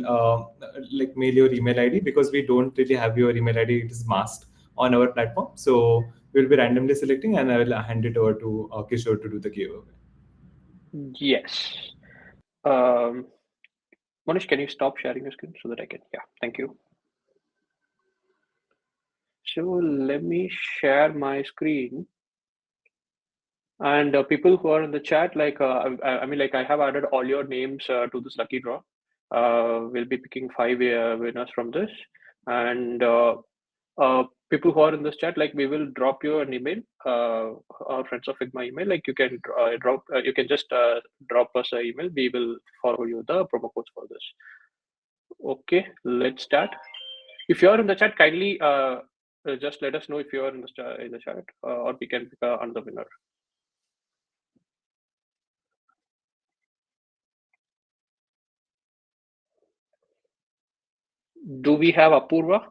your email ID, because we don't really have your email ID. It is masked on our platform. So we'll be randomly selecting, and I will hand it over to Kishore to do the giveaway. Yes. Monish, can you stop sharing your screen so that I can? Yeah, thank you. So let me share my screen. And people who are in the chat, I have added all your names to this lucky draw. We'll be picking 5 winners from this. And people who are in this chat, like, we will drop you an email, our Friends of Figma email. Like, you can you can just drop us an email. We will forward you the promo codes for this. Okay, let's start. If you're in the chat, kindly just let us know if you're in the chat, or we can pick another winner. Do we have Apurva?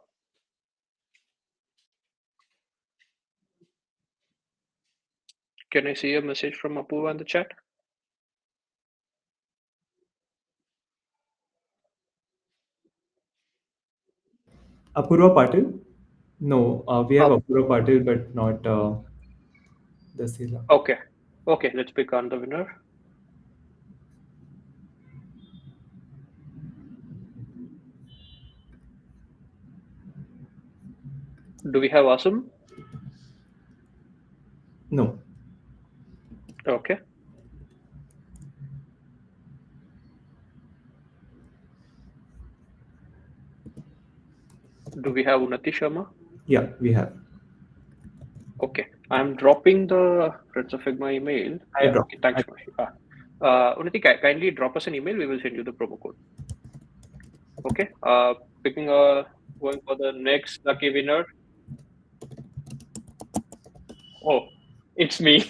Can I see a message from Apurva in the chat? Apurva Patil? No, we have Apurva Patil, but not Dasila. Okay, let's pick on the winner. Do we have Asum? No. Okay. Do we have Unnati Sharma? Yeah, we have. Okay. I'm dropping the Friends of Figma email. I dropped. Okay, thanks, Mashi. Unnati, kindly drop us an email. We will send you the promo code. Okay. Picking going for the next lucky winner. Oh, it's me.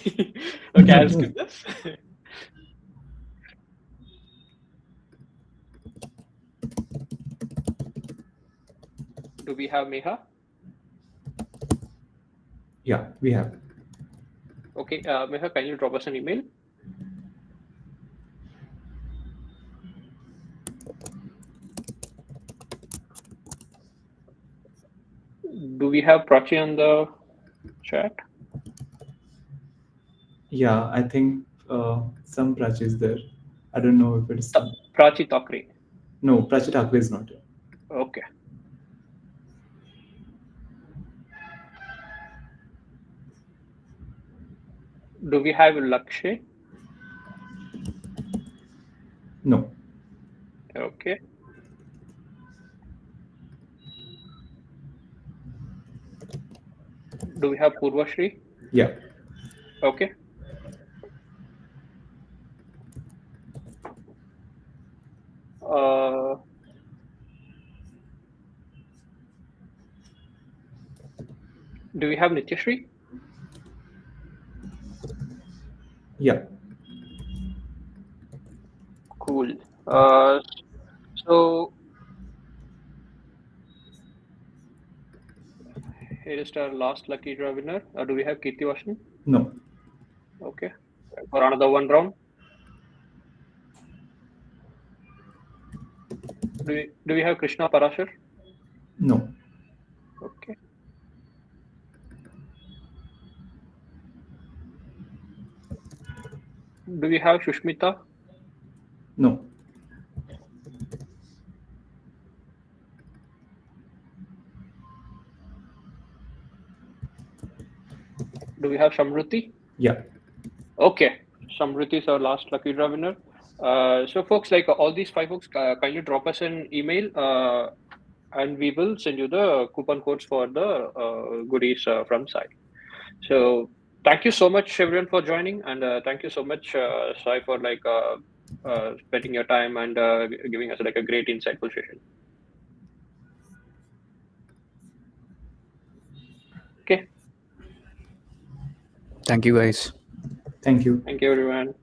Okay, I'll skip this. Do we have Meha? Yeah, we have. Okay, Meha, can you drop us an email? Do we have Prachi on the chat? Yeah, I think some Prachi is there. I don't know if it's Prachi Thakre. no, Prachi Thakre is not here. Okay. Do we have Lakshay? No. Okay. Do we have Purvashri? Yeah. Okay. Do we have Nityashri? Yeah. Cool. So here is our last lucky draw winner. Do we have Kirti Vashan? No. Okay. For another one round. Do we have Krishna Parashar? No. Okay. Do we have Shushmita? No. Do we have Shamruti? Yeah. Okay. Shamruti is our last lucky draw winner. So folks, like all these 5 folks, kindly drop us an email and we will send you the coupon codes for the goodies from Sai. So thank you so much everyone for joining, and thank you so much Sai for like spending your time and giving us like a great insightful session. Okay. Thank you, guys. Thank you. Thank you everyone.